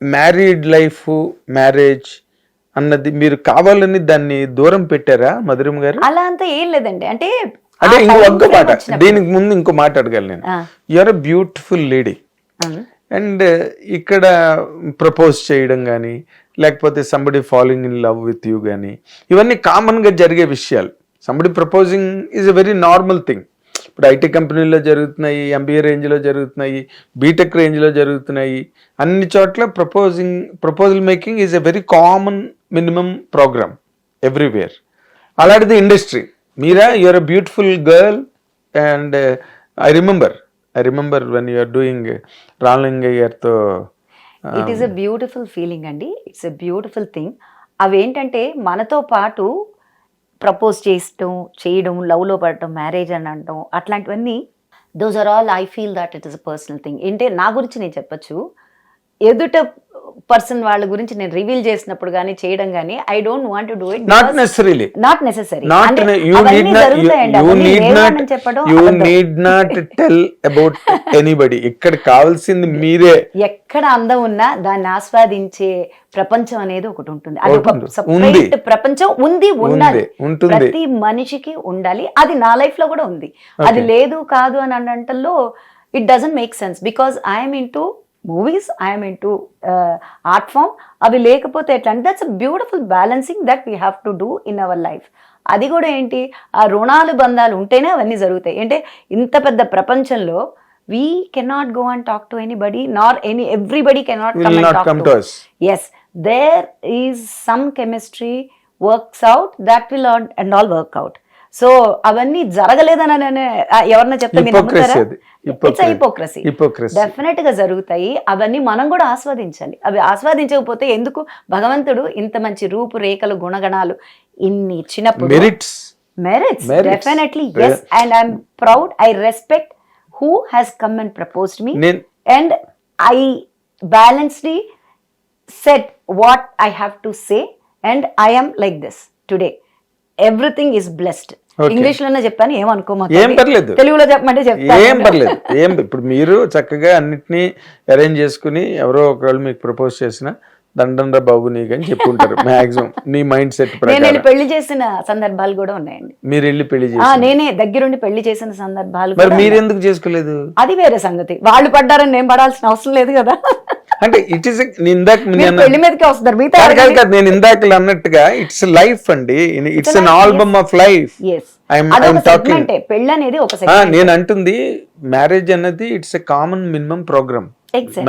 మ్యారీడ్ లైఫ్, మ్యారేజ్ అన్నది మీరు కావాలని దాన్ని దూరం పెట్టారా మధురిమ గారు? అలా అంతా ఏం లేదండి. అంటే ఇంకో మాట, దీనికి ముందు ఇంకో మాట అడగాలి నేను. You are a beautiful lady and ఇక్కడ ప్రపోజ్ చేయడం కానీ, లేకపోతే somebody following in love with you కానీ, ఇవన్నీ కామన్ గా జరిగే విషయాలు. Somebody proposing is a very normal thing. ఇప్పుడు ఐటీ కంపెనీలో జరుగుతున్నాయి, ఎంబీఏ రేంజ్లో జరుగుతున్నాయి, బీటెక్ రేంజ్లో జరుగుతున్నాయి, అన్ని చోట్ల proposal making is a very common minimum programme everywhere. అలాంటిది industry. Meera, you are a beautiful girl and I remember when you are doing Ramalingaiah గారితో. It is a beautiful feeling అండి, ఇట్స్ ఎ బ్యూటిఫుల్ థింగ్. అవేంటంటే మనతో పాటు ప్రపోజ్ చేయడం, లవ్లో పడటం, మ్యారేజ్ అని అనడం, అట్లాంటివన్నీ those are all I feel that it is a personal thing. అంటే నా గురించి నేను చెప్పచ్చు, ఎదుట పర్సన్ వాళ్ళ గురించి నేను రివీల్ చేసినప్పుడు కానీ చేయడం కానీ I don't want to do it. Not necessary tell about anybody. ఇక్కడ కావాల్సింది మీరే. ఎక్కడ అందం ఉన్నా దాన్ని ఆస్వాదించే ప్రపంచం అనేది ఒకటి ఉంటుంది. అది ఒక సెపరేట్ ప్రపంచం ఉంది, ఉండాలి, ప్రతి మనిషికి ఉండాలి. అది నా లైఫ్ లో కూడా ఉంది. అది లేదు కాదు అని అన్నంటల్లో it doesn't make sense, because I'm into movies, I'm into art form. అవి లేకపోతే ఎట్లా అంటే that's a beautiful balancing that we have to do in our life. అది కూడా ఏంటి, ఆ రుణాలు బంధాలు ఉంటేనే అవన్నీ జరుగుతాయి. అంటే ఇంత పెద్ద ప్రపంచంలో we cannot go and talk to anybody, nor everybody cannot come and talk to us. Yes, there is some chemistry works out, that will and all work out. So అవన్నీ జరగలేదని ఎవరన్నా చెప్తే మీరు నమ్ముతారా? It's hypocrisy. డెఫినెట్ గా జరుగుతాయి. అవన్నీ మనం కూడా ఆస్వాదించాలి. అవి ఆస్వాదించకపోతే ఎందుకు భగవంతుడు ఇంత మంచి రూపురేఖలు, గుణగణాలు ఇన్ని ఇచ్చినప్పుడు merits definitely yes, and I'm proud, I respect who has come and proposed me, and I balancedly said what I have to say, and I am like this today. Everything is blessed. English లోనే చెప్పాను, ఏమనుకోమాకు. ఏం పర్లేదు, తెలుగులో చెప్పమంటే చెప్తాను. ఏం పర్లేదు. ఇప్పుడు మీరు చక్కగా అన్నిటినీ అరేంజ్ చేసుకుని ఎవరో ఒకళ్ళు మీకు ప్రపోజ్ చేసిన దండంరా బాబు నీకు అని చెప్పుకుంటారు మాక్సిమం మీ మైండ్ సెట్ ప్రకారం. నేను పెళ్లి చేసిన సందర్భాలు కూడా ఉన్నాయండి. మీరు వెళ్ళి పెళ్లి చేసి? నేనే దగ్గరుండి పెళ్లి చేసిన సందర్భాలు. మరి మీరు ఎందుకు చేసుకోలేదు? అది వేరే సంగతి. వాళ్ళు పడ్డారని నేను పడాల్సిన అవసరం లేదు కదా. అంటే ఇట్ ఈస్ ఇందాక పెళ్లి మీదకే వస్తారు మిగతా. నేను ఇందాక అన్నట్టుగా ఇట్స్ లైఫ్ అండి, it's an album of life. పెళ్లి అనేది ఒక నేను అంటుంది మ్యారేజ్ అన్నది it's a common minimum programme.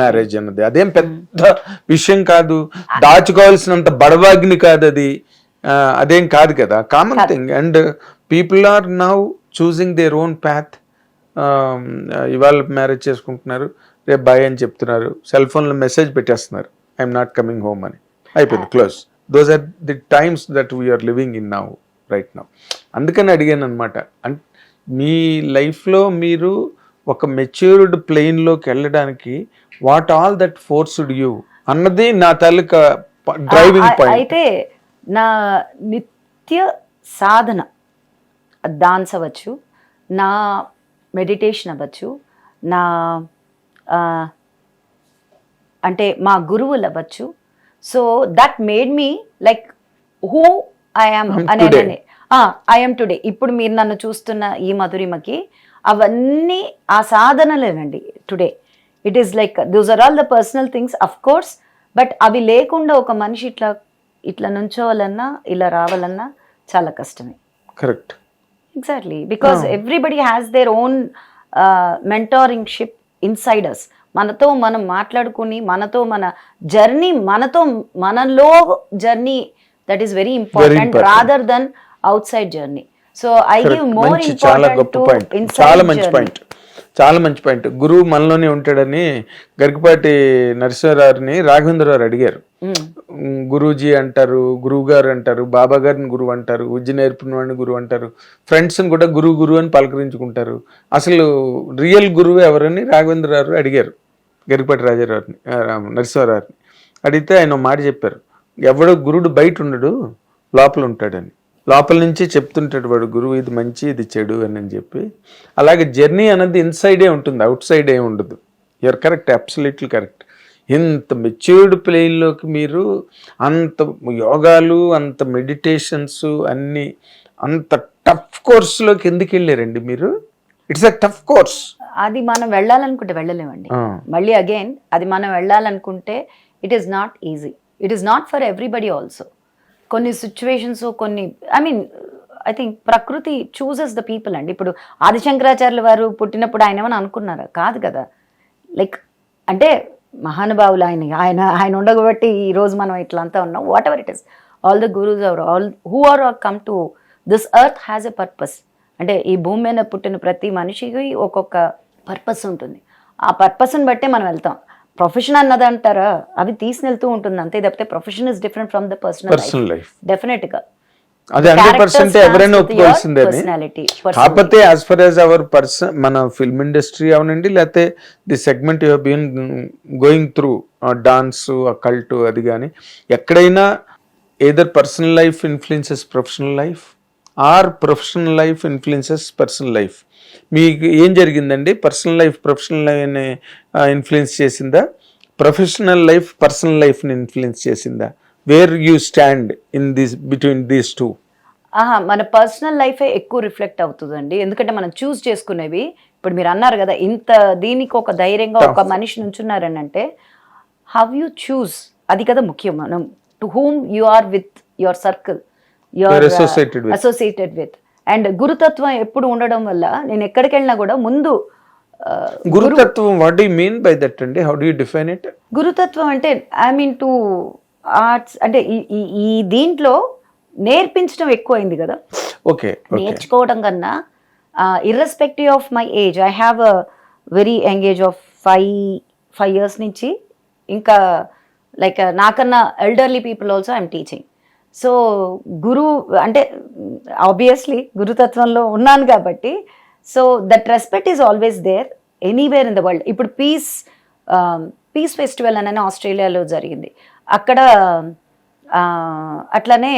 Marriage అన్నది అదేం పెద్ద విషయం కాదు, దాచుకోవాల్సినంత బడవాగ్ని కాదు అది, అదేం కాదు కదా, common thing. And people are now choosing their own path. ఇవాళ మ్యారేజ్ చేసుకుంటున్నారు, రేపు బాయ్ అని చెప్తున్నారు, సెల్ ఫోన్లో మెసేజ్ పెట్టేస్తున్నారు ఐఎమ్ నాట్ కమింగ్ హోమ్ అని, అయిపోయింది, close. Those are the times that we are living in now, right now. అందుకని అడిగాను అనమాట. మీ లైఫ్లో మీరు ఒక మెచ్యూర్డ్ ప్లేన్లోకి వెళ్ళడానికి what all that forced you అన్నది నా తాలూకా డ్రైవింగ్ పాయింట్. అయితే నా నిత్య సాధన, డాన్స్ అవ్వచ్చు, నా మెడిటేషన్ అవ్వచ్చు, నా అంటే మా గురువులు అవ్వచ్చు. So that made me like who I'm today. I'm today. ఇప్పుడు మీరు నన్ను చూస్తున్న ఈ మధురిమకి అవన్నీ ఆ సాధనలేనండి today. It is like those are all the personal things of course, but అవి లేకుండా ఒక మనిషి ఇట్లా నుంచోవాలన్నా ఇలా రావాలన్నా చాలా కష్టమే. Correct. Exactly, because everybody has their own mentoringship inside us. మనతో మనం మాట్లాడుకుని మనతో మన జర్నీ, మనలో journey that is very important rather than outside journey. So I give more important to చాలా మంచి పాయింట్, చాలా మంచి పాయింట్. గురువు మనలోనే ఉంటాడని గరికపాటి నరసింహారావుని రాఘవేంద్రరావు అడిగారు. గురూజీ అంటారు, గురువు గారు అంటారు, బాబా గారిని గురువు అంటారు, విద్య నేర్పిన వాడిని గురువు అంటారు, ఫ్రెండ్స్ని కూడా గురువు అని పలకరించుకుంటారు. అసలు రియల్ గురువు ఎవరని రాఘవేంద్రరావు అడిగారు గరికపాటి రాజారావుని, నరసింహారావుని అడిగితే ఆయన మాట చెప్పారు, ఎవడో గురుడు బయట ఉండడు, లోపల ఉంటాడని. లోపల నుంచి చెప్తుంటాడు వాడు గురువు, ఇది మంచి ఇది చెడు అని చెప్పి. అలాగే జర్నీ అనేది ఇన్సైడే ఉంటుంది, అవుట్ సైడ్ ఏమి ఉండదు. You're correct, absolutely correct. ఇంత మెచ్యూర్డ్ ప్లేన్లోకి మీరు అంత యోగాలు, అంత మెడిటేషన్స్ అన్నీ, అంత టఫ్ కోర్సులోకి ఎందుకు వెళ్ళారండి మీరు? It's a tough course. అది మనం వెళ్ళాలనుకుంటే వెళ్ళలేమండి. మళ్ళీ అగైన్ అది మనం వెళ్ళాలనుకుంటే it is not easy. It is not for everybody also. కొన్ని సిచ్యువేషన్స్, కొన్ని ఐ థింక్ ప్రకృతి చూసెస్ ద పీపుల్ అండి. ఇప్పుడు ఆదిశంకరాచార్యుల వారు పుట్టినప్పుడు ఆయన ఏమని అనుకున్నారా? కాదు కదా. లైక్ అంటే మహానుభావులు ఆయన ఉండబట్టి ఈ రోజు మనం ఇట్లా అంతా ఉన్నాం. Whatever it is, all the gurus are all who are come to this earth has a purpose. అంటే ఈ భూమి మీద పుట్టిన ప్రతి మనిషికి ఒక్కొక్క పర్పస్ ఉంటుంది. ఆ పర్పస్ని బట్టే మనం వెళ్తాం. ప్రొఫెషన్ అన్నది అంటారా, అవి తీసుకెళ్తూ ఉంటుంది అంతే తప్పితే profession is different from the personal life. Definite గా అది 100% ఎవరైనా ఒప్పుకోవాల్సిందే. కాకపోతే as far as our person, మన ఫిల్మ్ ఇండస్ట్రీ అవనండి, లేకపోతే the segment you been going through, dance, cult, అది కానీ ఎక్కడైనా either personal life influences professional life or professional life influences personal life. మీకు ఏం జరిగిందండి? పర్సనల్ లైఫ్ ప్రొఫెషనల్ లైఫ్ని ఇన్ఫ్లుయెన్స్ చేసిందా? ప్రొఫెషనల్ లైఫ్ పర్సనల్ లైఫ్ని ఇన్ఫ్లుయెన్స్ చేసిందా? Where you stand in this between these two? మన పర్సనల్ లైఫే ఎక్కువ రిఫ్లెక్ట్ అవుతుందండి. ఎందుకంటే మనం చూస్ చేసుకునేవి, ఇప్పుడు మీరు అన్నారు కదా, ఇంత దీనికి ఒక ధైర్యంగా ఒక మనిషి నుంచున్నారని అంటే హౌ యూ చూస్, అది కదా ముఖ్యం. మనం to whom you are with your circle, your associated with. And గురుతత్వం ఎప్పుడు ఉండడం వల్ల నేను ఎక్కడికి వెళ్ళినా కూడా ముందు గురుతత్వం, what do you mean by that అండి? How do you define it? గురుతత్వం అంటే ఐ మీన్ టు ఆర్ట్స్, అంటే ఈ దీంట్లో నేర్పించడం ఎక్కువైంది కదా. ఓకే, నేర్చుకోవడం కన్నా irrespective of my age, I have a very young age of 5 years నుంచి, ఇంకా లైక్ నాకన్నా elderly people also I'm teaching. So అంటే ఆబ్వియస్లీ గురుతత్వంలో ఉన్నాను కాబట్టి, so that respect is always there anywhere in the world. ఇప్పుడు పీస్ ఫెస్టివల్ అనేది ఆస్ట్రేలియాలో జరిగింది. అక్కడ అట్లానే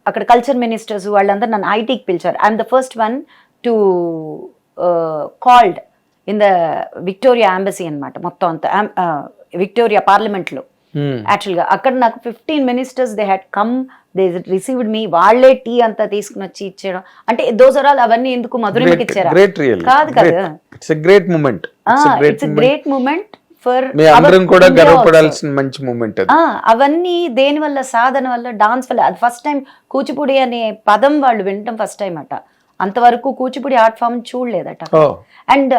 అక్కడ కల్చర్ మినిస్టర్స్ వాళ్ళందరూ నన్ను ఐటీకి పిలిచారు. I'm the first one to called in the Victoria embassy అనమాట. మొత్తం అంతా విక్టోరియా పార్లమెంట్లో యాక్చువల్గా అక్కడ నాకు 15 ministers they had come, they received మీ. వాళ్ళే టీ అంతా తీసుకుని వచ్చి ఇచ్చేయడం, అంటే దోస్ ఆర్ ఆల్ అవన్నీ ఎందుకు మధురిమకి ఇచ్చారా? కాదు కదా, it's a great moment. It's a great moment for అందరం కూడా గర్వపడాల్సిన మంచి మూమెంట్ అది. అవన్నీ దేని వల్ల? సాధన వల్ల, డాన్స్ వల్ల. అది ఫస్ట్ టైం కూచిపూడి అనే పదం వాళ్ళు వినటం ఫస్ట్ టైం అట. అంతవరకు కూచిపూడి ఆర్ట్ ఫామ్ చూడలేదట. అండ్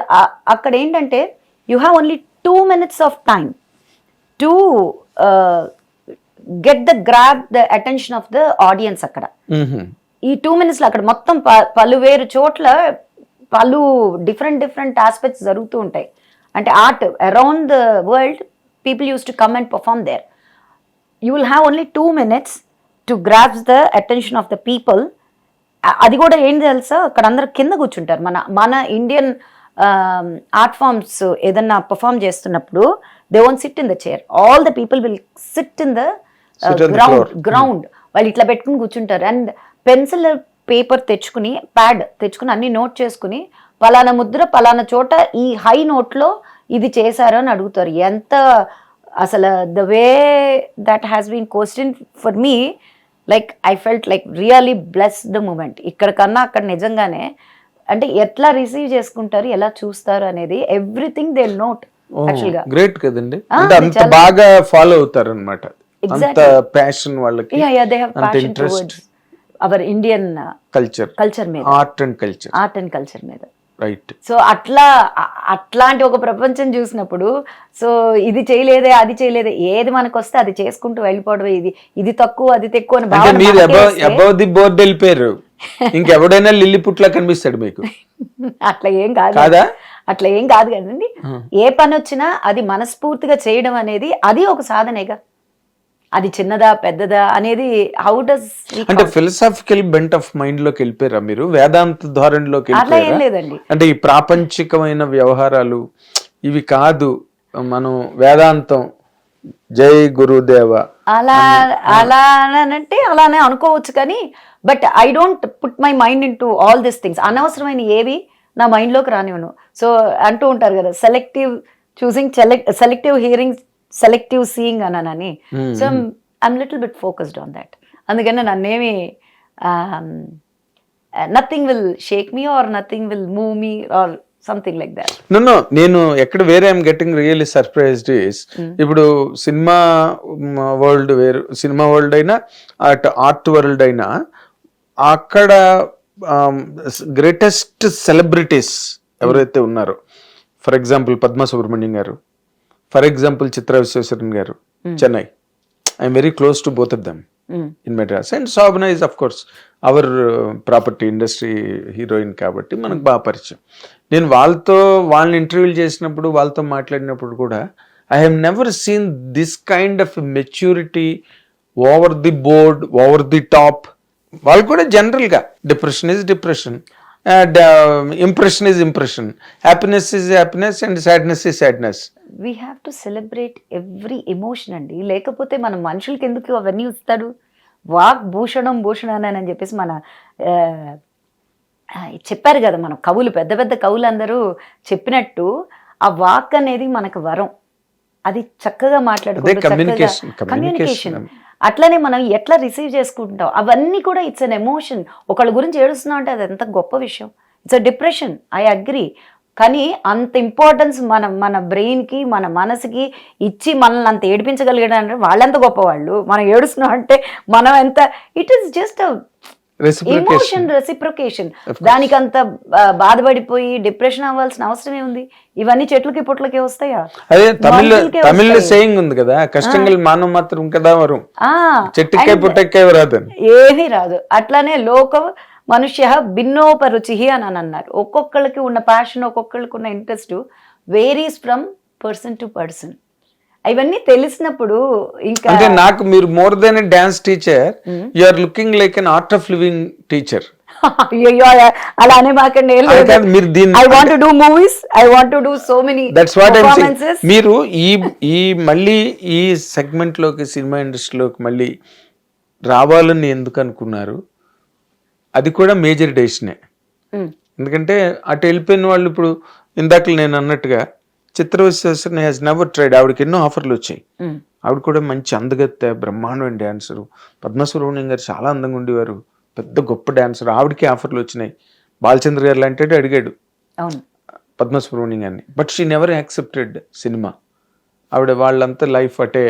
అక్కడ ఏంటంటే you have only 2 minutes of time to get the grab the attention of the audience. అక్కడ ఈ 2 minutes లో అక్కడ మొత్తం పలువేరు చోట్ల డిఫరెంట్ ఆస్పెక్ట్స్ జరుగుతూ ఉంటాయి. అంటే art around the world people use to come and perform there. You will have only 2 minutes to grabs the attention of the people. అది కూడా ఏంటి తెలుసా, అక్కడ అందరు కింద కూర్చుంటారు. మన ఇండియన్ ఆర్ట్ ఫార్మ్స్ ఏదన్నా పర్ఫార్మ్ చేస్తున్నప్పుడు they won't sit in the chair, all the people will sit in the ground. వాళ్ళు ఇట్లా పెట్టుకుని కూర్చుంటారు. అండ్ పెన్సిల్ పేపర్ తెచ్చుకుని, ప్యాడ్ తెచ్చుకుని అన్ని నోట్ చేసుకుని, పలానా ముద్ర పలానా చోట ఈ హై నోట్లో ఇది చేశారు అని అడుగుతారు. ఎంత అసలు the way that has been question for me, like I felt like really bless the moment. ఇక్కడ కన్నా అక్కడ నిజంగానే అంటే ఎట్లా రిసీవ్ చేసుకుంటారు, ఎలా చూస్తారు అనేది ఎవ్రీథింగ్ దే నోట్ యాక్చువల్ గా. గ్రేట్ కదండి, అంటే అంత బాగా ఫాలో అవుతారు అనమాట, అంత ప్యాషన్ వాళ్ళకి, అంత ఇంట్రెస్ట్ అవర్ ఇండియన్ కల్చర్ మీద, ఆర్ట్ అండ్ కల్చర్ మీద. రైట్. సో అట్లాంటి ఒక ప్రపంచం చూసినప్పుడు, సో ఇది చేయలేదే అది చేయలేదే, ఏది మనకు వస్తే అది చేసుకుంటూ వెళ్ళిపోవడమే. ఇది తక్కువ అది తక్కువ అని అంటే మీరు అబౌవ్ ది బోర్డ్ వెళ్ళిపోయారు, ఇంకెవడైనా లిల్లీ పుట్లా కనిపిస్తాడు మీకు. అట్లా ఏం కాదు కదండి. ఏ పని వచ్చినా అది మనస్ఫూర్తిగా చేయడం అనేది అది ఒక సాధనేగా. అది చిన్నదా పెద్దదా అనేది హౌ డస్, అంటే ఫిలసాఫికల్ బెంట్ ఆఫ్ మైండ్ లోకి వెళ్ళిపోయారా మీరు, వేదాంత ధోరణిలోకి అట్లా ఏం లేదండి. అంటే ఈ ప్రాపంచికమైన వ్యవహారాలు ఇవి కాదు, మనం వేదాంతం జై గురుదేవ అంటే అలానే అనుకోవచ్చు, కానీ but I don't put my mind in to all this things. అనవసరమైన ఏవి నా మైండ్ లోకి రానివ్వను. సో అంటూ ఉంటారు కదా, selective choosing, selective hearing, selective seeing అన్నానని. So I'm little bit focused on that. అందుకని నన్నేమి nothing will shake me or nothing will move me or something like that. No నేను ఎక్కడ వేరే I'm getting really surprised is, ఇప్పుడు సినిమా world వేరు, సినిమా వరల్డ్ అయినా అటు ఆర్ట్ వరల్డ్ అయినా అక్కడ గ్రేటెస్ట్ సెలబ్రిటీస్ ఎవరైతే ఉన్నారో, ఫర్ ఎగ్జాంపుల్ పద్మ సుబ్రహ్మణ్యం గారు, for example Chitra Visweswaran garu, Chennai, I'm very close to both of them in Madras. And Shobana is of course our property industry heroine కాబట్టి మనకు బాగా పరిచయం. నేను వాళ్ళని ఇంటర్వ్యూలు చేసినప్పుడు, వాళ్ళతో మాట్లాడినప్పుడు కూడా I have never seen this kind of maturity over the board, over the top. వాళ్ళు కూడా జనరల్గా depression is depression, impression is impression, happiness is happiness and sadness is sadness. We have to celebrate every emotion అండి, లేకపోతే మన మనుషులకి ఎందుకు అవన్నీ ఇస్తాడు. వాక్ భూషణం అని చెప్పేసి మన చెప్పారు కదా, మన కవులు, పెద్ద పెద్ద కవులు అందరూ చెప్పినట్టు ఆ వాక్ అనేది మనకు వరం. అది చక్కగా మాట్లాడుకుంటూ కమ్యూనికేషన్. అట్లనే మనం ఎట్లా రిసీవ్ చేసుకుంటాం అవన్నీ కూడా ఇట్స్ అన్ ఎమోషన్. ఒకళ్ళ గురించి ఏడుస్తున్నాం అంటే అది ఎంత గొప్ప విషయం. It's a depression, I agree. కానీ అంత ఇంపార్టెన్స్ మన బ్రెయిన్కి, మన మనసుకి ఇచ్చి మనల్ని అంత ఏడిపించగలిగాడంటే వాళ్ళెంత గొప్పవాళ్ళు. మనం ఏడుస్తున్నాం అంటే మనం ఎంత, it is just emotion reciprocation. దానికి అంత బాధపడిపోయి డిప్రెషన్ అవ్వాల్సిన అవసరం ఏముంది? ఇవన్నీ చెట్లకి పుట్లకి వస్తాయా? అదే తమిళ సేయింగ్ ఉంది కదా, కష్టంగా మానవ మాత్రం కదా వరం, చెట్టుకే పుట్టకే రాదు, ఏమీ రాదు. అట్లానే లోక మనుష్య భిన్నోపరుచి అని అన్నారు. ఒక్కొక్కళ్ళకి ఉన్న ప్యాషన్, ఒక్కొక్కళ్ళకి ఉన్న interest varies from person to person. ఇవన్నీ తెలిసినప్పుడు ఇంకా అంటే నాకు మీరు more than a dance teacher, you are looking like an art of living teacher. అయ్యో అలానే మాకండి, I want to do movies, I want to do so many performances. మీరు ఈ మళ్ళీ ఈ సెగ్మెంట్ లోకి, సినిమా ఇండస్ట్రీలోకి మళ్ళీ రావాలని ఎందుకు అనుకున్నారు? అది కూడా మేజర్ డెసిషనే. ఎందుకంటే అటు వెళ్ళిపోయిన వాళ్ళు, ఇప్పుడు ఇందాక నేను అన్నట్టుగా చిత్ర విశ్వేశ్వరన్ హ్యాస్ నెవర్ ట్రైడ్. ఆవిడకి ఎన్నో ఆఫర్లు వచ్చాయి, ఆవిడ కూడా మంచి అందగత్తె, బ్రహ్మాండమైన డాన్సరు. పద్మసుబ్రహ్మణ్యం గారు చాలా అందంగా ఉండేవారు, పెద్ద గొప్ప డాన్సర్, ఆవిడకి ఆఫర్లు వచ్చినాయి. బాలచంద్ర గారు లాంటి అడిగాడు పద్మసుబ్రహ్మణ్యం గారిని, but she never accepted cinema. ఆవిడ వాళ్ళంతా లైఫ్ అటే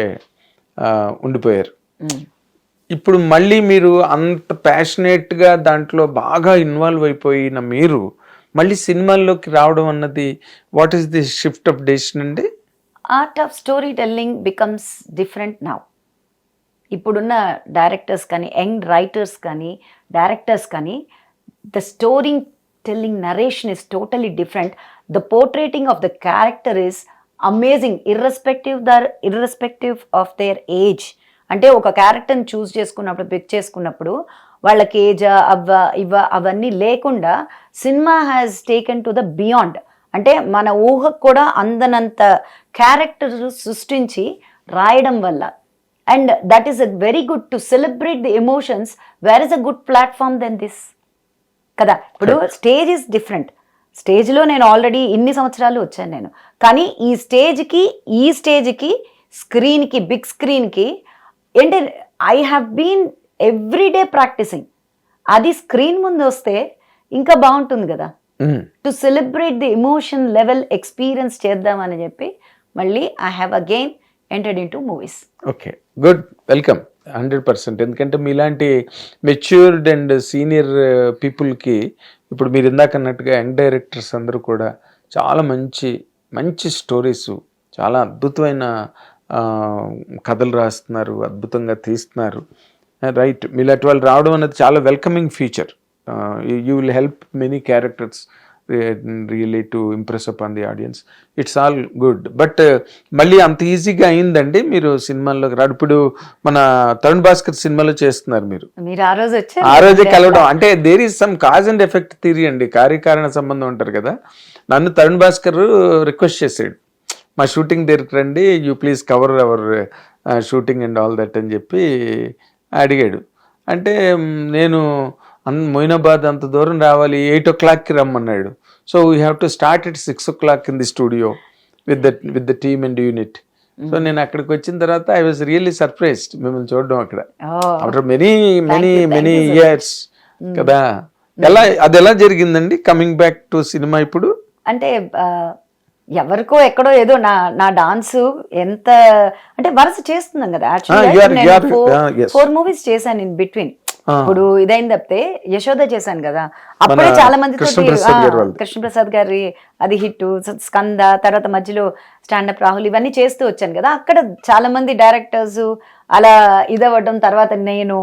ఉండిపోయారు. ఇప్పుడు మళ్ళీ మీరు అంత ప్యాషనేట్గా దాంట్లో బాగా ఇన్వాల్వ్ అయిపోయిన మీరు మళ్ళీ సినిమాల్లోకి రావడం అన్నది, what is the shift of decision అండి? Art of storytelling becomes different now. ఇప్పుడున్న డైరెక్టర్స్ కానీ, యంగ్ రైటర్స్ కానీ, డైరెక్టర్స్ కానీ, the storytelling narration is totally different. The portraying of the character is amazing, irrespective of their age. అంటే ఒక క్యారెక్టర్ని చూస్ చేసుకున్నప్పుడు, pick చేసుకున్నప్పుడు వాళ్ళకి ఏజ్ అవన్నీ లేకుండా cinema has taken to the beyond. అంటే మన ఊహకు కూడా అందనంత క్యారెక్టర్ సృష్టించి రాయడం వల్ల. And that is a very good to celebrate the emotions. Where is a good platform then this కదా. ఇప్పుడు స్టేజ్ ఈస్ డిఫరెంట్, స్టేజ్లో నేను ఆల్రెడీ ఇన్ని సంవత్సరాలు వచ్చాను నేను, కానీ ఈ స్టేజ్కి స్క్రీన్కి, బిగ్ స్క్రీన్కి ఏంటి, I have been everyday practising. అది స్క్రీన్ ముందు వస్తే ఇంకా బాగుంటుంది కదా, to celebrate the emotion level experience చేద్దామని చెప్పి మళ్ళీ I have again entered into movies. Okay, good, welcome 100%. ఎందుకంటే మీలాంటి మెచ్యూర్డ్ అండ్ సీనియర్ పీపుల్కి ఇప్పుడు మీరు ఇందాక అన్నట్టుగా యంగ్ డైరెక్టర్స్ అందరూ కూడా చాలా మంచి మంచి స్టోరీస్, చాలా అద్భుతమైన కథలు రాస్తున్నారు, అద్భుతంగా తీస్తున్నారు. రైట్, మీలాంటి వాళ్ళు రావడం అనేది చాలా welcoming feature. You will help many characters really to impress up on the audience. It's all good. But మళ్ళీ అంత ఈజీగా అయిందండి మీరు సినిమాల్లోకి రాడు? ఇప్పుడు మన తరుణ్ భాస్కర్ సినిమాలో చేస్తున్నారు మీరు ఆ రోజే కలవడం అంటే there is some cause and effect theory అండి, కార్యకారణ సంబంధం అంటారు కదా. నన్ను తరుణ్ భాస్కర్ రిక్వెస్ట్ చేసాడు, మా షూటింగ్ దగ్గరికి రండి, you please cover our shooting and all that అని చెప్పి అడిగాడు. అంటే నేను మొయినాబాద్ అంత దూరం రావాలి, 8 o'clockకి రమ్మన్నాడు. So we have to start at 6 o'clock in the studio with the team and unit. So నేను అక్కడికి వచ్చిన తర్వాత ఐ వాజ్ రియల్లీ సర్ప్రైజ్డ్ మిమ్మల్ని చూడడం అక్కడ ఆఫ్టర్ మెనీ ఇయర్స్ కదా. అది ఎలా జరిగిందండి కమింగ్ బ్యాక్ టు సినిమా ఇప్పుడు? అంటే ఎవరికో ఎక్కడో ఏదో నా డాన్స్ ఎంత అంటే వరుస చేస్తున్నాం కదా. యాక్చువల్లీ 4 movies చేశాను ఇన్ బిట్వీన్. ఇప్పుడు ఇదైంది తప్పితే యశోద చేశాను కదా, అప్పుడే చాలా మంది కృష్ణప్రసాద్ గారి అది హిట్, స్కంద, తర్వాత మధ్యలో స్టాండప్ రాహుల్, ఇవన్నీ చేస్తూ వచ్చాను కదా. అక్కడ చాలా మంది డైరెక్టర్స్ అలా ఇదవ్వడం, తర్వాత నేను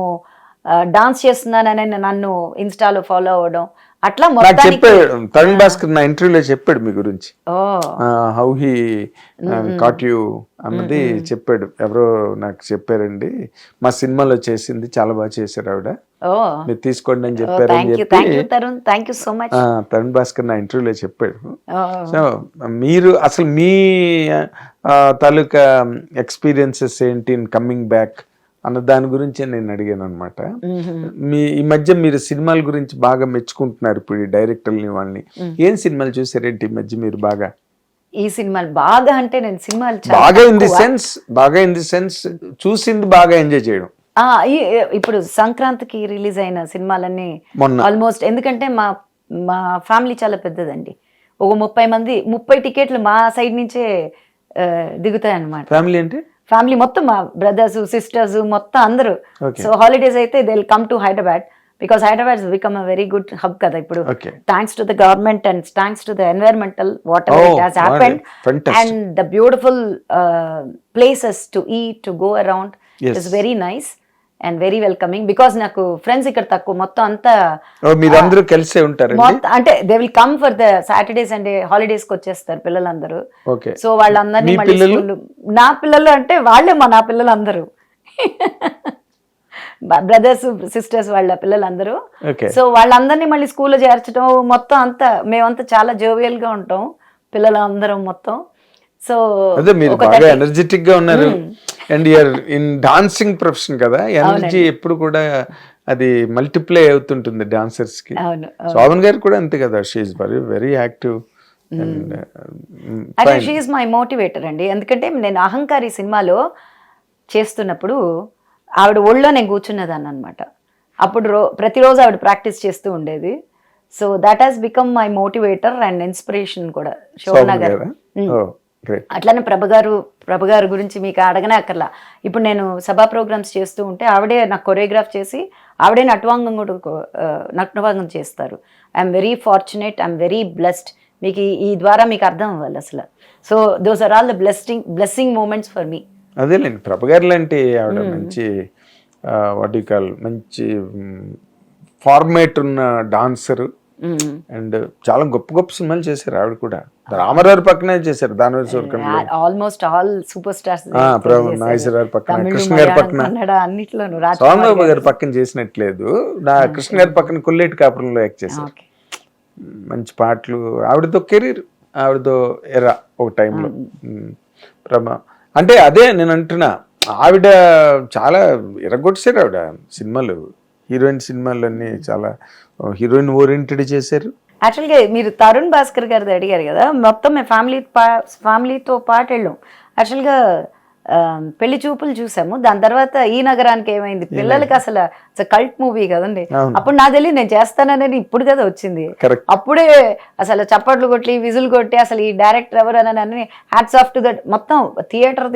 డాన్స్ చేస్తున్నానని నన్ను ఇన్స్టాలో ఫాలో అవ్వడం, అట్లా చెప్పాడు తరుణ్ భాస్కర్ నా ఇంటర్వ్యూలో చెప్పాడు మీ గురించి, హౌ హీ కాట్ యూ అన్నది చెప్పాడు. ఎవరో నాకు చెప్పారండి, మా సినిమాలో చేసింది చాలా బాగా చేశారు ఆవిడ, మీరు తీసుకోండి అని చెప్పారు అని చెప్పి తరుణ్ భాస్కర్ నా ఇంటర్వ్యూలో చెప్పాడు. సో మీరు అసలు మీ తాలూకా ఎక్స్పీరియన్సెస్ ఏంటి ఇన్ కమింగ్ బ్యాక్ అన్న దాని గురించి నేను అడిగాను అనమాట. ఈ మధ్య మీరు సినిమాల గురించి బాగా మెచ్చుకుంటున్నారు ఇప్పుడు ఈ డైరెక్టర్ని వాళ్ళని. ఏం సినిమాలు చూసారేంటి ఈ మధ్య మీరు బాగా? ఈ సినిమాలు బాగా అంటే నేను సినిమాలు బాగా ఇన్ ది సెన్స్ చూసింది బాగా ఎంజాయ్ చేయడం. ఇప్పుడు సంక్రాంతికి రిలీజ్ అయిన సినిమాలన్నీ ఆల్మోస్ట్, ఎందుకంటే మా ఫ్యామిలీ చాలా పెద్దదండి, ఒక 30 టికెట్లు మా సైడ్ నుంచే దిగుతాయి అన్నమాట. ఫ్యామిలీ మొత్తం, మా బ్రదర్స్ సిస్టర్స్ మొత్తం అందరూ. సో హాలిడేస్ అయితే they will come to Hyderabad, because Hyderabad become a very good hub కదా ఇప్పుడు, thanks to the government and thanks to the environmental what ever it has happened and the beautiful places to eat, to go around, it's very nice and very welcoming. Because నాకు friends ఇక్కడ తక్కువ, మొత్తం అంతా మీరందరూ కలిసే ఉంటారు అంటే they will come for the Saturdays and holidays కి వచ్చేస్తారు పిల్లలందరూ. సో వాళ్ళందరినీ నా పిల్లలు అంటే వాళ్ళే నా పిల్లలందరూ బ్రదర్స్ సిస్టర్స్ వాళ్ళ పిల్లలందరూ. సో వాళ్ళందరినీ మళ్ళీ స్కూల్లో చేర్చడం, మొత్తం అంతా మేమంతా చాలా జోవియల్ గా ఉంటాం పిల్లలందరం మొత్తం. సో బాగా ఎనర్జెటిక్ గా ఉన్నారు and you're in dancing profession కదా, ఎనర్జీ ఎప్పుడు కూడా అది మల్టిప్లై అవుతుంటుంది డాన్సర్స్ కి. శోభన్ గారు కూడా అంతే కదా, she is very active. She is my motivator అండి. ఎందుకంటే నేను అహంకారి సినిమాలో చేస్తున్నప్పుడు ఆవిడ ఒళ్ళో నేను కూర్చున్నదాన్ని అనమాట. అప్పుడు ప్రతిరోజు ఆవిడ ప్రాక్టీస్ చేస్తూ ఉండేది. So that has become my motivator and inspiration కూడా శోభన గారు. అట్లానే ప్రభ గారు గురించి మీకు అడగనే అక్కర్లా. ఇప్పుడు నేను సభా ప్రోగ్రామ్స్ చేస్తూ ఉంటే ఆవిడే నాకు కొరియోగ్రాఫ్ చేసి ఆవిడే నటవాంగం చేస్తారు. I'm very fortunate, I'm very blessed. మీకు ఈ ద్వారా మీకు అర్థం అవ్వాలి అసలు. So those are all the blessing moments for me. అదేలేండి, ప్రభ గారు లాంటి ఆవిడ మంచి వాట్ యు కాల్ మంచి ఫార్మేట్ ఉన్న డాన్సర్ అండ్ చాలా గొప్ప గొప్ప సినిమాలు చేశారు ఆవిడ కూడా. రామారావు పక్కనే చేశారు, దానివల్ల Suryakant, almost all super stars, Nageswararao పక్కన, కృష్ణ గారి పక్కన, సోమబాబు గారి పక్కన చేసినట్లేదు, కృష్ణ గారి పక్కన కొల్లేటి కాపురంలో యాక్ట్ చేశారు. మంచి పాటలు, ఆవిడతో కెరీర్, ఆవిడతో ఎరా ఒక టైంలో అంటే అదే నేను అంటున్నా. ఆవిడ చాలా ఎరగొట్టేశారు ఆవిడ సినిమాలు, హీరోయిన్ సినిమాలన్నీ చాలా హీరోయిన్ ఓరియంటెడ్ చేశారు. యాక్చువల్గా మీరు తరుణ్ భాస్కర్ గారిది అడిగారు కదా, మొత్తం మేము ఫ్యామిలీతో పాటు వెళ్ళాం. యాక్చువల్గా పెళ్లి చూపులు చూసాము, దాని తర్వాత ఈ నగరానికి ఏమైంది పిల్లలకి అసలు కల్ట్ మూవీ కదండి. అప్పుడు నాకు తెలియదు నేను చేస్తానని, ఇప్పుడు కదా వచ్చింది. అప్పుడే అసలు చప్పట్లు కొట్టి విజులు కొట్టి అసలు ఈ డైరెక్టర్ ఎవరు అని హ్యాట్స్ ఆఫ్ టు దట్. మొత్తం థియేటర్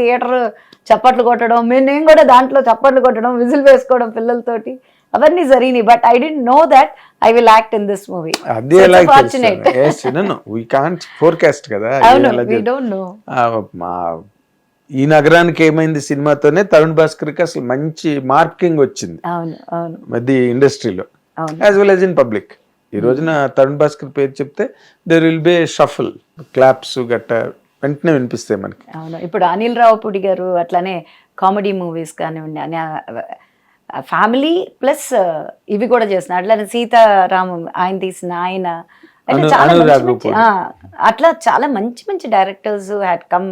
చప్పట్లు కొట్టడం, నేను కూడా దాంట్లో చప్పట్లు కొట్టడం, విజిల్ వేసుకోవడం పిల్లలతోటి, అవన్నీ జరిగినాయి. But I didn't know that I will act in this movie. ఈ నగరానికి ఏమైంది సినిమాతోనే తరుణ్ భాస్కర్ కి అసలు మంచి మార్కింగ్ వచ్చింది అది ఇండస్ట్రీలో as well as in public. ఈ రోజున తరుణ్ భాస్కర్ పేరు చెప్తే there will be shuffle, claps గట్ట వెంటనే వినిపిస్తాయి మనకి. అవును, ఇప్పుడు అనిల్ రావుపూడి గారు అట్లానే కామెడీ మూవీస్ కానివ్వండి, ఫ్యామిలీ ప్లస్ ఇవి కూడా చేస్తున్నారు. అట్లానే సీతారామం ఆయన తీసిన ఆయన, అంటే చాలా అట్లా చాలా మంచి మంచి directors had come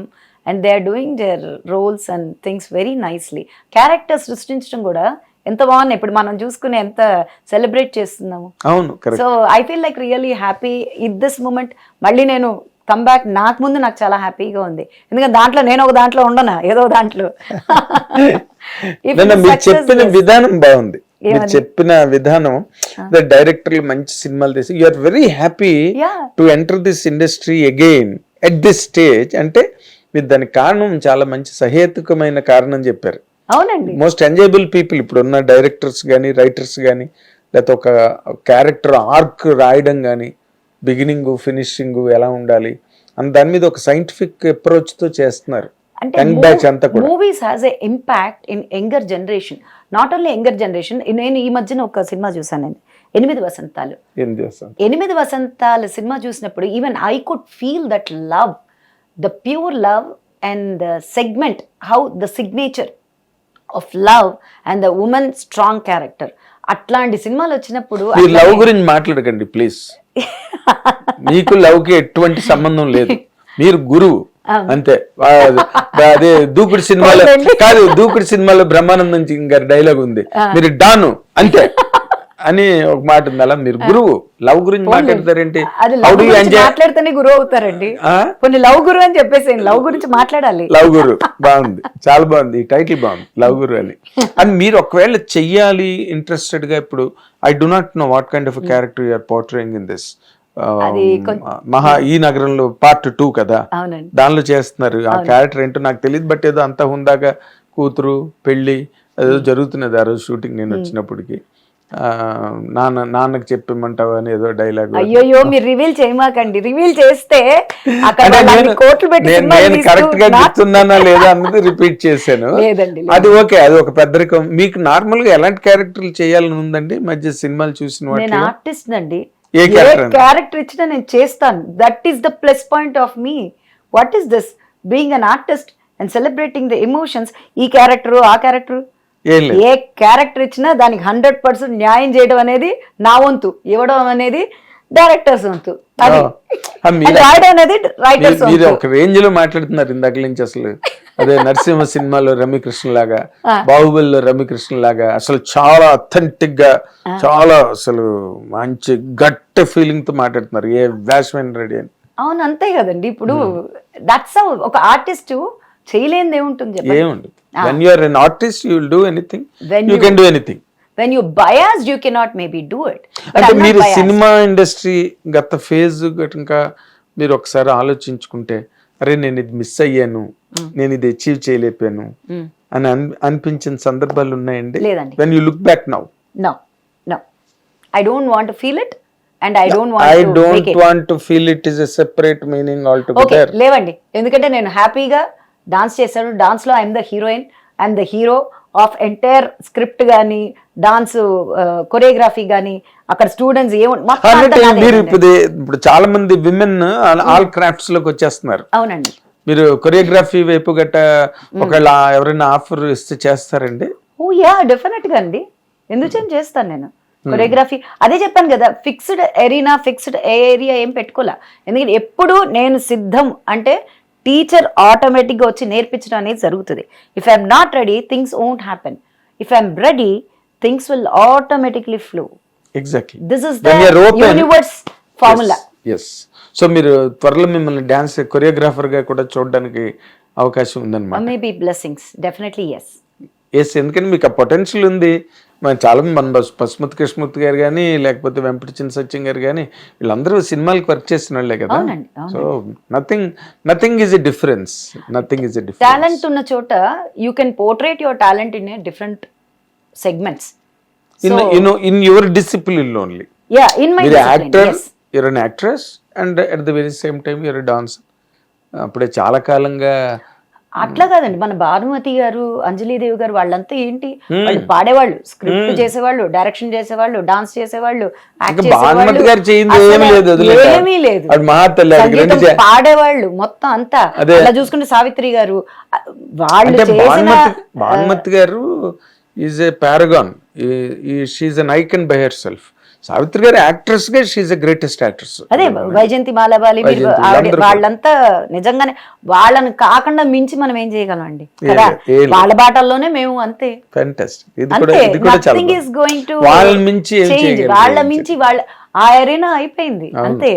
and they are doing their roles and things very nicely. Characters సృష్టించడం కూడా ఎంత బాగున్నాయి, ఇప్పుడు మనం చూసుకుని ఎంత సెలబ్రేట్ చేస్తున్నాము. So I feel like really happy it this moment. మళ్ళీ నేను కమ్ బ్యాక్, నాకు చాలా హ్యాపీగా ఉంది, ఎందుకంటే దాంట్లో నేను ఒక దాంట్లో ఉండనా, ఏదో దాంట్లో. చెప్పిన విధానం బాగుంది, మీరు చెప్పిన విధానం, డైరెక్టర్లు మంచి సినిమాలు తీసి you are very happy to enter this industry again at this stage. అంటే మీరు దానికి కారణం చాలా మంచి సహేతుకమైన కారణం చెప్పారు. అవునండి, మోస్ట్ ఎంజాయబుల్ పీపుల్ ఇప్పుడున్న డైరెక్టర్స్ కానీ రైటర్స్ కానీ, లేకపోతే ఒక క్యారెక్టర్ ఆర్క్ రాయడం కానీ, బిగినింగ్ ఫినిషింగ్ ఎలా ఉండాలి అని దాని మీద ఒక సైంటిఫిక్ అప్రోచ్ తో చేస్తున్నారు. Movies has a impact in younger generation, not only younger generation. నేను ఈ మధ్యన ఒక సినిమా చూసానండి, 8 వసంతాలు. 8 వసంతాలు సినిమా చూసినప్పుడు even I could feel that love, the pure love and the segment, how the signature of love and the woman's strong character. అట్లాంటి సినిమాలు వచ్చినప్పుడు love గురించి మాట్లాడకండి ప్లీజ్. మీకు లవ్ కి ఎటువంటి సంబంధం లేదు, మీరు గురువు అంతే. అదే దూకుడు సినిమాలో కాదు, దూకుడు సినిమాలో బ్రహ్మానందం గారి డైలాగ్ ఉంది, మీరు డాను అంతే అని ఒక మాట ఉంది. అలా మీరు గురువు, లవ్ గురించి మాట్లాడతారేంటి? మాట్లాడితేనే గురువు అవుతారండి. కొన్ని లవ్ గురు అని చెప్పేసి లవ్ గురించి మాట్లాడాలి. లవ్ గురు బాగుంది, చాలా బాగుంది, ఈ టైటిల్ బాగుంది, లవ్ గురు అని. అండ్ మీరు ఒకవేళ చెయ్యాలి ఇంట్రెస్టెడ్ గా, ఇప్పుడు I do not know what kind of character you are portraying in this ఈ నగరంలో పార్ట్ 2 కదా, దానిలో చేస్తున్నారు. ఆ క్యారెక్టర్ ఏంటో నాకు తెలియదు, బట్ ఏదో అంత హుందాగా కూతురు పెళ్లి ఏదో జరుగుతున్నది ఆ రోజు షూటింగ్ నేను వచ్చినప్పటికి. నాన్నకి చెప్పమంటావా అని ఏదో డైలాగ్. అయ్యో మీరు రివీల్ చేయమాకండి, రివీల్ చేస్తే నేను కరెక్ట్ గా చెప్తున్నానా లేదా అన్నది రిపీట్ చేశాను. అది ఓకే, అది ఒక పెద్దరికం. మీకు నార్మల్ గా ఎలాంటి క్యారెక్టర్లు చేయాలని ఉందండి? మధ్య సినిమాలు చూసిన నేను ఆర్టిస్ట్ అండి, ఏ క్యారెక్టర్ ఇచ్చినా నేను చేస్తాను. That is the plus point of me. What is this being an artist and celebrating the emotions. ఈ క్యారెక్టర్ ఆ క్యారెక్టర్ ఏ క్యారెక్టర్ ఇచ్చినా దానికి 100% న్యాయం చేయడం అనేది నా వంతు, ఇవ్వడం అనేది డైరెక్టర్స్ వంతు, రాయడం అనేది రైటర్స్ వంతు. ఒక రేంజ్ లో మాట్లాడుతున్నారు ఇందాక నుంచి. అసలు అదే నరసింహ సినిమాలో రమ్యకృష్ణ లాగా, బాహుబలిలో రమ్యకృష్ణ లాగా, అసలు చాలా అథెంటిక్ గా, చాలా అసలు మంచి గట్ ఫీలింగ్ తో మాట్లాడుతున్నారు. ఏ వ్యాస్మెన్ రెడీ అని. అవును, అంతే కదండి. ఇప్పుడు దట్స్ ఒక ఆర్టిస్ట్ చేయలేనిది ఏముంటుంది చెప్పండి. When you are an artist, you will do anything. You can do anything. When you biased, you cannot maybe do it. అంటే మీరు సినిమా ఇండస్ట్రీ గత ఫేజ్ ఇంకా మీరు ఒకసారి ఆలోచించుకుంటే, అరే నేను ఇది మిస్ అయ్యాను, నేను ఇది అచీవ్ చేయలేపాను అని అనిపించిన సందర్భాలు ఉన్నాయండి? లేదండి. When you look back now? No. I don't want to feel it and I don't want to make it. Want to feel it is a separate meaning altogether. Okay, లేవండి. ఎందుకంటే నేను హ్యాపీగా డాన్స్ చేశాను. డాన్స్ లో I'm the heroine, I'm the hero of entire script గానీ, dance choreography గానీ, అక్కడ students ఇప్పుడు చాలా మంది విమెన్ ఆల్ క్రాఫ్ట్స్ లోకి వచ్చేస్తున్నారు. అవునండి. మీరు కొరియోగ్రఫీ వైపు గట్ట ఒకవేళ ఎవరైనా ఆఫర్ ఇస్తే చేస్తారండి? ఓ యా, డెఫినెట్ గా అండి, ఎందుకు చేస్తాను నేను కొరియోగ్రఫీ. అదే చెప్పాను కదా, ఫిక్స్డ్ ఎరీనా, ఫిక్స్డ్ ఏరియా ఏం పెట్టుకోలే. ఎందుకంటే ఎప్పుడు నేను సిద్ధం అంటే టీచర్ ఆటోమేటిక్గా వచ్చి నేర్పించడం అనేది జరుగుతుంది. If I'm not ready, things won't happen. If I'm ready, things will automatically flow. Exactly. This is the universe formula. Yes. So మీరు త్వరలో మిమ్మల్ని డాన్స్ కొరియోగ్రాఫర్ గా కూడా చూడడానికి అవకాశం ఉందన్నమాట. Maybe blessings, definitely yes. Yes, ఎందుకంటే మీకు ఆ పొటెన్షియల్ ఉంది. మన చాలా మంది మన పసుమతి కృష్ణమూర్తి గారు కానీ, లేకపోతే వెంపటి చిన్న సత్యం గారు కానీ, వీళ్ళందరూ సినిమాలకు వర్క్ చేసిన వాళ్ళే కదా. So nothing is a difference. Talent ఉన్న చోట you can portrait your talent in a different segments. In your discipline only. Yeah, in my discipline, yes. You're an actress and at the very same time you're a dancer. అప్పుడే చాలా కాలంగా అట్లా కాదండి, మన భానుమతి గారు, అంజలీదేవి గారు వాళ్ళంతా ఏంటి, వాళ్ళు పాడేవాళ్ళు, స్క్రిప్ట్ చేసేవాళ్ళు, డైరెక్షన్ చేసేవాళ్ళు, డాన్స్ చేసేవాళ్ళు, యాక్ట్ భానుమతి గారు చేయింది ఏమీ లేదు, సంగీతం పాడేవాళ్ళు మొత్తం అంతా. అలా చూసుకుంటే సావిత్రి గారు, వాళ్ళు చేసిన Bhanumathi garu is a paragon. She's an icon by herself. Savitri garu actress గా షీఈ్ గ్రేటెస్ట్ యాక్ట్రెస్. అదే వైజయంతి మాలాబాలి, వాళ్ళంతా నిజంగానే వాళ్ళని కాకుండా మించి మనం ఏం చేయగలం అండి కదా, వాళ్ళ బాటల్లోనే మేము అంతే. వాళ్ళ మించి వాళ్ళ ఆ ఎరీనా అయిపోయింది అంతే.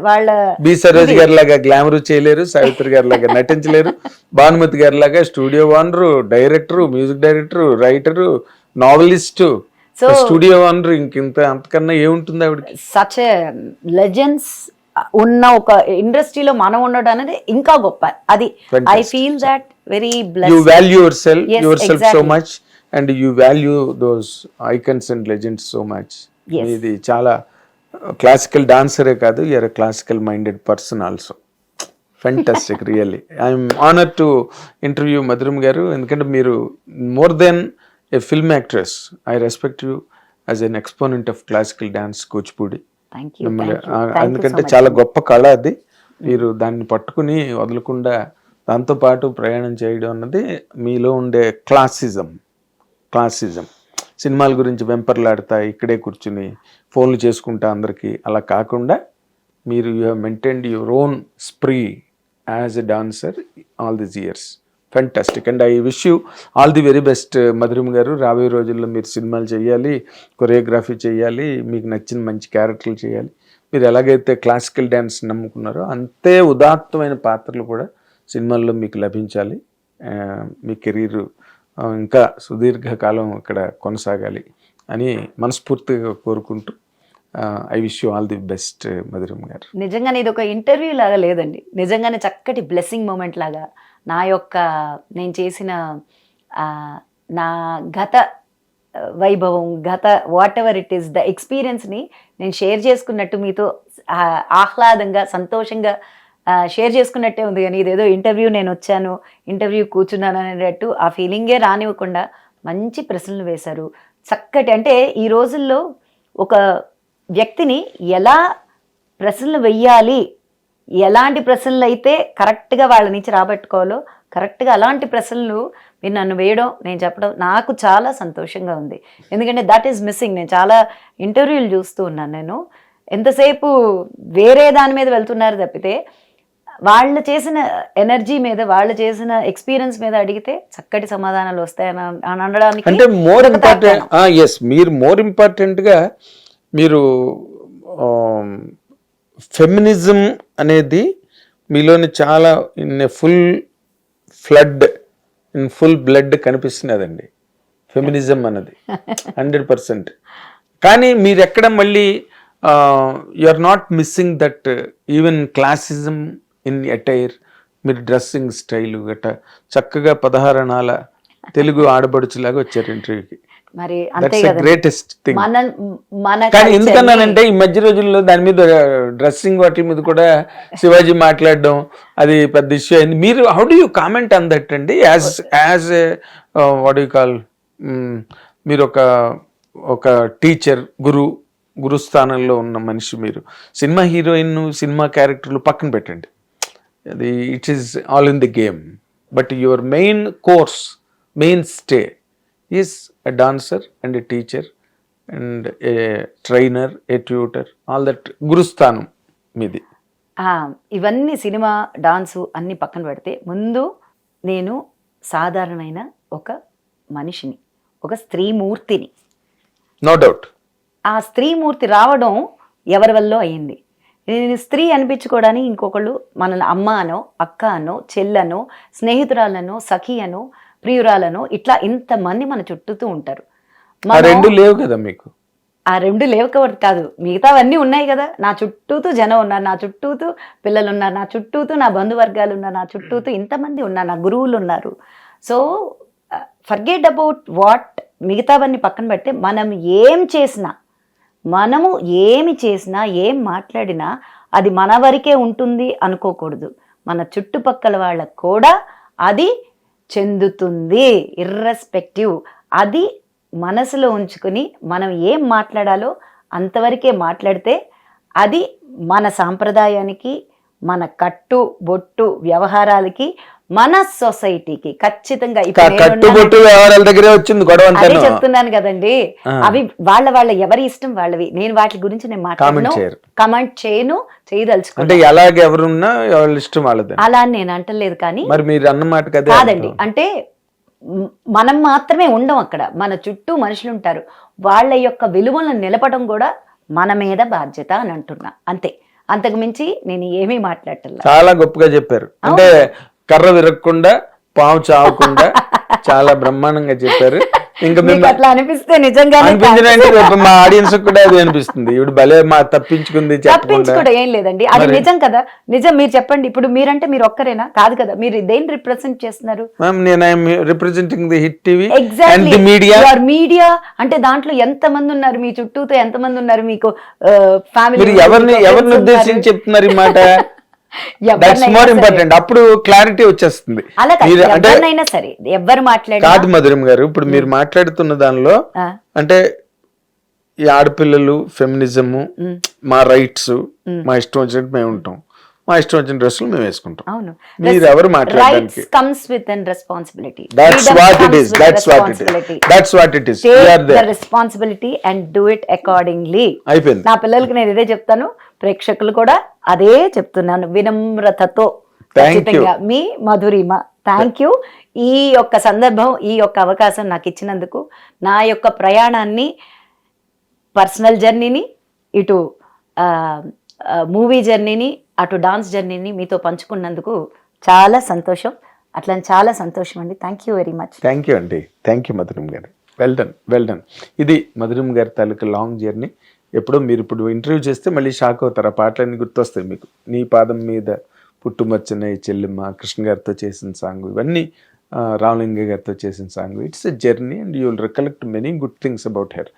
వాళ్ళ బి సరోజ్ గారి లాగా గ్లామర్ చేయలేరు, సావిత్రి గారి లాగా నటించలేరు, భానుమతి గారి లాగా studio owner, director, music director, writer, novelist, studio owner, ఇంకింత అంతకన్నా ఏముంటుంది ఆవిడకి. సచ్ లెజెండ్స్ ఉన్న ఒక ఇండస్ట్రీలో మనం ఉండడం అనేది ఇంకా గొప్ప. అది I feel that very blessed. You value yourself so much and you value those icons and legends so much. ఇది చాలా క్లాసికల్ డాన్సరే కాదు, you're a classical minded person also. Fantastic, really I'm honour to interview Madhuram garu. ఎందుకంటే మీరు more దెన్ a film actress, I respect you as an exponent of classical dance, Kuchipudi. ఎందుకంటే చాలా గొప్ప కళ అది. మీరు దాన్ని పట్టుకుని వదలకుండా దాంతో పాటు ప్రయాణం చేయడం అన్నది మీలో ఉండే క్లాసిజం. సినిమాల గురించి వెంపర్లాడుతా ఇక్కడే కూర్చుని ఫోన్లు చేసుకుంటా అందరికీ అలా కాకుండా మీరు you have maintained your own spree as a dancer all these years. Fantastic and I wish you all the very best మధురం గారు. రాబోయే రోజుల్లో మీరు సినిమాలు చేయాలి, కొరియోగ్రఫీ చేయాలి, మీకు నచ్చిన మంచి క్యారెక్టర్లు చేయాలి. మీరు ఎలాగైతే క్లాసికల్ డ్యాన్స్ నమ్ముకున్నారో అంతే ఉదాత్తమైన పాత్రలు కూడా సినిమాల్లో మీకు లభించాలి. మీ కెరీర్ ఇంకా సుదీర్ఘకాలం ఇక్కడ కొనసాగాలి అని మనస్ఫూర్తిగా కోరుకుంటూ I wish you all the best మధురం గారు. నిజంగానే ఇది ఒక ఇంటర్వ్యూ లాగా లేదండి, నిజంగానే చక్కటి బ్లెస్సింగ్ మూమెంట్ లాగా నా యొక్క నేను చేసిన నా గత వైభవం, గత whatever it is the ఎక్స్పీరియన్స్ని నేను షేర్ చేసుకున్నట్టు మీతో ఆహ్లాదంగా సంతోషంగా షేర్ చేసుకున్నట్టే ఉంది. కానీ ఇదేదో ఇంటర్వ్యూ నేను వచ్చాను, ఇంటర్వ్యూ కూర్చున్నాను అనేటట్టు ఆ ఫీలింగే రానివ్వకుండా మంచి ప్రశ్నలు వేశారు. చక్కటి, అంటే ఈ రోజుల్లో ఒక వ్యక్తిని ఎలా ప్రశ్నలు వెయ్యాలి, ఎలాంటి ప్రశ్నలు అయితే కరెక్ట్గా వాళ్ళ నుంచి రాబట్టుకోవాలో కరెక్ట్గా అలాంటి ప్రశ్నలు మీరు నన్ను వేయడం, నేను చెప్పడం నాకు చాలా సంతోషంగా ఉంది. ఎందుకంటే దట్ ఈస్ మిస్సింగ్. నేను చాలా ఇంటర్వ్యూలు చూస్తూ ఉన్నాను. నేను ఎంతసేపు వేరే దాని మీద వెళ్తున్నారు తప్పితే వాళ్ళు చేసిన ఎనర్జీ మీద, వాళ్ళు చేసిన ఎక్స్పీరియన్స్ మీద అడిగితే చక్కటి సమాధానాలు వస్తాయని అనడానికి అంటే మోర్ ఇంపార్టెంట్. ఎస్, మీరు మోర్ ఇంపార్టెంట్గా మీరు ఫెమినిజం అనేది మీలోని చాలా in full flood, in full blood కనిపిస్తున్నదండి ఫెమినిజం అన్నది 100%. కానీ మీరు ఎక్కడ మళ్ళీ you are not missing that even classism in attire. మీరు డ్రెస్సింగ్ స్టైలు గట్ట చక్కగా 16 అణాల తెలుగు ఆడబడుచులాగా వచ్చారు ఇంటర్వ్యూకి. మరి అంతే కదా, గ్రేటెస్ట్ థింగ్. మన కానీ ఎందుకన్నానంటే ఈ మధ్య రోజుల్లో దాని మీద డ్రెస్సింగ్ వాటి మీద కూడా శివాజీ మాట్లాడడం అది పెద్ద ఇష్యూ అయింది. మీరు how do you comment on that అండి? యాజ్ వాట్ యూ కాల్, మీరు ఒక టీచర్, గురు స్థానంలో ఉన్న మనిషి. మీరు సినిమా హీరోయిన్, సినిమా క్యారెక్టర్లు పక్కన పెట్టండి, అది it is all in the game. But your main course, main stay is a dancer and a teacher and a trainer, a tutor, all that గురుస్థానం మీది. ఇవన్నీ సినిమా, డాన్సు అన్ని పక్కన పెడితే ముందు నేను సాధారణమైన ఒక మనిషిని, ఒక స్త్రీమూర్తిని. No doubt. ఆ స్త్రీమూర్తి రావడం ఎవరి వల్ల అయింది. నేను స్త్రీ అనిపించుకోవడానికి ఇంకొకళ్ళు మనల్ని అమ్మ అనో, అక్క అనో, చెల్లనో, స్నేహితురాలనో, సఖి అనో, ప్రియురాలనో, ఇట్లా ఇంతమంది మన చుట్టూతూ ఉంటారు. ఆ రెండు లేవు కదా మీకు? ఆ రెండు లేవు కాబట్టి కాదు, మిగతావన్నీ ఉన్నాయి కదా. నా చుట్టూతూ జనం ఉన్నారు, నా చుట్టూతూ పిల్లలు ఉన్నారు, నా చుట్టూతూ నా బంధువర్గాలు ఉన్నారు, నా చుట్టూతూ ఇంతమంది ఉన్నారు, నా గురువులు ఉన్నారు. సో ఫర్గెట్ అబౌట్ వాట్, మిగతావన్నీ పక్కన పెడితే మనము ఏమి చేసినా ఏం మాట్లాడినా అది మన వరకే ఉంటుంది అనుకోకూడదు. మన చుట్టుపక్కల వాళ్ళకు కూడా అది చెందుతుంది, ఇర్రెస్పెక్టివ్. అది మనసులో ఉంచుకుని మనం ఏం మాట్లాడాలో అంతవరకే మాట్లాడితే అది మన సాంప్రదాయానికి, మన కట్టు బొట్టు వ్యవహారాలకి, మన సొసైటీకి ఖచ్చితంగా కట్టుబొట్టు వ్యవహారాల దగ్గరే వచ్చింది గొడవ. అదే చెప్తున్నాను కదండి, అవి వాళ్ళ ఎవరి ఇష్టం వాళ్ళవి. నేను వాటి గురించి నేను మాట్లాడను, కమెంట్ చేయను, చేయదలుచుకుంటే ఎలాగ ఎవరున్నా వాళ్ళ ఇష్టం వాళ్ళది అలా అని నేను అంటలేదు. కానీ మరి మీరు అన్నమాట కాదండి, అంటే మనం మాత్రమే ఉండం అక్కడ, మన చుట్టూ మనుషులు ఉంటారు. వాళ్ళ యొక్క విలువలను నిలపడం కూడా మన మీద బాధ్యత అని అంటున్నా, అంతే. అంతకు మించి నేను ఏమీ మాట్లాడటం. చాలా గొప్పగా చెప్పారు. అంటే కర్ర విరగకుండా పాము చావకుండా చాలా బ్రహ్మాండంగా చెప్పారు. ఇంకా అట్లా అనిపిస్తే నిజంగానే మా ఆడియన్స్ కూడా అది అనిపిస్తుంది, ఇప్పుడు భలే మా తప్పించుకుంది. తప్పించుకోవడం ఏం లేదండి, అది నిజం కదా. నిజం. మీరు చెప్పండి, ఇప్పుడు మీరంటే మీరు ఒక్కరేనా? కాదు కదా, మీరు దేని రిప్రజెంట్ చేస్తున్నారు? Representing the hit TV and the media. Media అంటే దాంట్లో ఎంత మంది ఉన్నారు, మీ చుట్టూతో ఎంత మంది ఉన్నారు, మీకు ఫ్యామిలీ, ఎవరిని ఉద్దేశించి చెప్తున్నారు ఈ మాట? That's more important. అప్పుడు క్లారిటీ వచ్చేస్తుంది. ఎవరినైనా సరే ఎవరు మాట్లాడారు కాదు మధురం గారు, ఇప్పుడు మీరు మాట్లాడుతున్న దానిలో అంటే ఈ ఆడపిల్లలు, ఫెమినిజము, మా రైట్స్, మా ఇష్టం వచ్చినట్టు మేము ఉంటాం, మా ఇష్టం వచ్చిన డ్రెస్సులు మేము వేసుకుంటాం. అవును, మీరు ఎవరు మాట్లాడడానికి? comes with an responsibility. That's what it is. That's what it is. That's what it is. Take the responsibility and do it accordingly. అయిపోయింది. నా పిల్లలకి నేను ఇదే చెప్తాను, ప్రేక్షకులు కూడా అదే చెప్తున్నాను, వినమ్రతతో. ఖచ్చితంగా మీ మధురిమ. Thank you. ఈ యొక్క సందర్భం, ఈ యొక్క అవకాశం నాకు ఇచ్చినందుకు, నా యొక్క ప్రయాణాన్ని, పర్సనల్ జర్నీని, ఇటు మూవీ జర్నీని, అటు డాన్స్ జర్నీని మీతో పంచుకున్నందుకు చాలా సంతోషం. అట్లా చాలా సంతోషం అండి. Thank you very much. Thank you అండి. థ్యాంక్ యూ మధురం గారు. Well done, well done. ఇది మధురం గారి తాలూకు లాంగ్ జర్నీ. ఎప్పుడో మీరు ఇప్పుడు ఇంటర్వ్యూ చేస్తే మళ్ళీ షాక్ అవుతారు, ఆ పాటలన్నీ గుర్తొస్తాయి మీకు. నీ పాదం మీద పుట్టుమచ్చన చెల్లెమ్మ, కృష్ణ గారితో చేసిన సాంగ్, ఇవన్నీ రామలింగ గారితో చేసిన song. It's a journey and you will recollect many good things about her.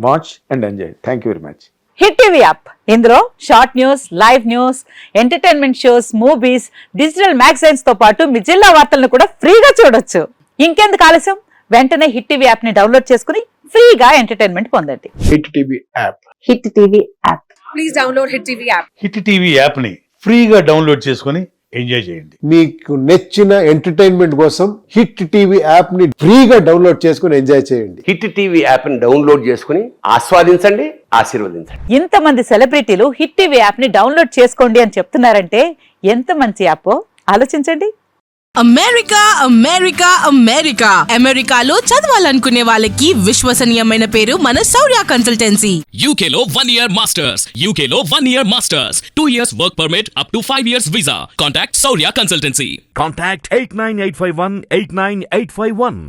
Watch and enjoy. Thank you very much. Hit TV app, ఇందులో short news, live news, entertainment shows, movies, digital magazines తో పాటు మీ జిల్లా వార్తలను కూడా ఫ్రీగా చూడొచ్చు. ఇంకెందుకు ఆలస్యం, వెంటనే హిట్ టీవీ యాప్ ని డౌన్లోడ్ చేసుకుని ఫ్రీగా ఎంటర్టైన్మెంట్ పొందండి. Hit TV app. Hit TV app. Please download hit TV app. Hit TV app ని ఫ్రీగా డౌన్లోడ్ చేసుకుని ఎంజాయ్ చేయండి. మీకు నచ్చిన ఎంటర్టైన్మెంట్ కోసం హిట్ టీవీ యాప్ ని ఫ్రీగా డౌన్లోడ్ చేసుకుని ఎంజాయ్ చేయండి. హిట్ టీవీ యాప్ ని డౌన్లోడ్ చేసుకుని ఆస్వాదించండి, ఆశీర్వదించండి. ఇంతమంది సెలబ్రిటీలు హిట్ టీవీ యాప్ ని డౌన్లోడ్ చేసుకోండి అని చెప్తున్నారంటే ఎంత మంచి యాప్ ఆలోచించండి. అమెరికా అమెరికా అమెరికా అమెరికాలో చదవాలనుకునే వాళ్ళకి విశ్వసనీయమైన పేరు మన శౌర్య కన్సల్టెన్సీ. UK లో 1 year masters, UK లో 1 year masters, 2 years work permit up to 5 years visa. Contact Saurya Consultancy. Contact 89851 89851.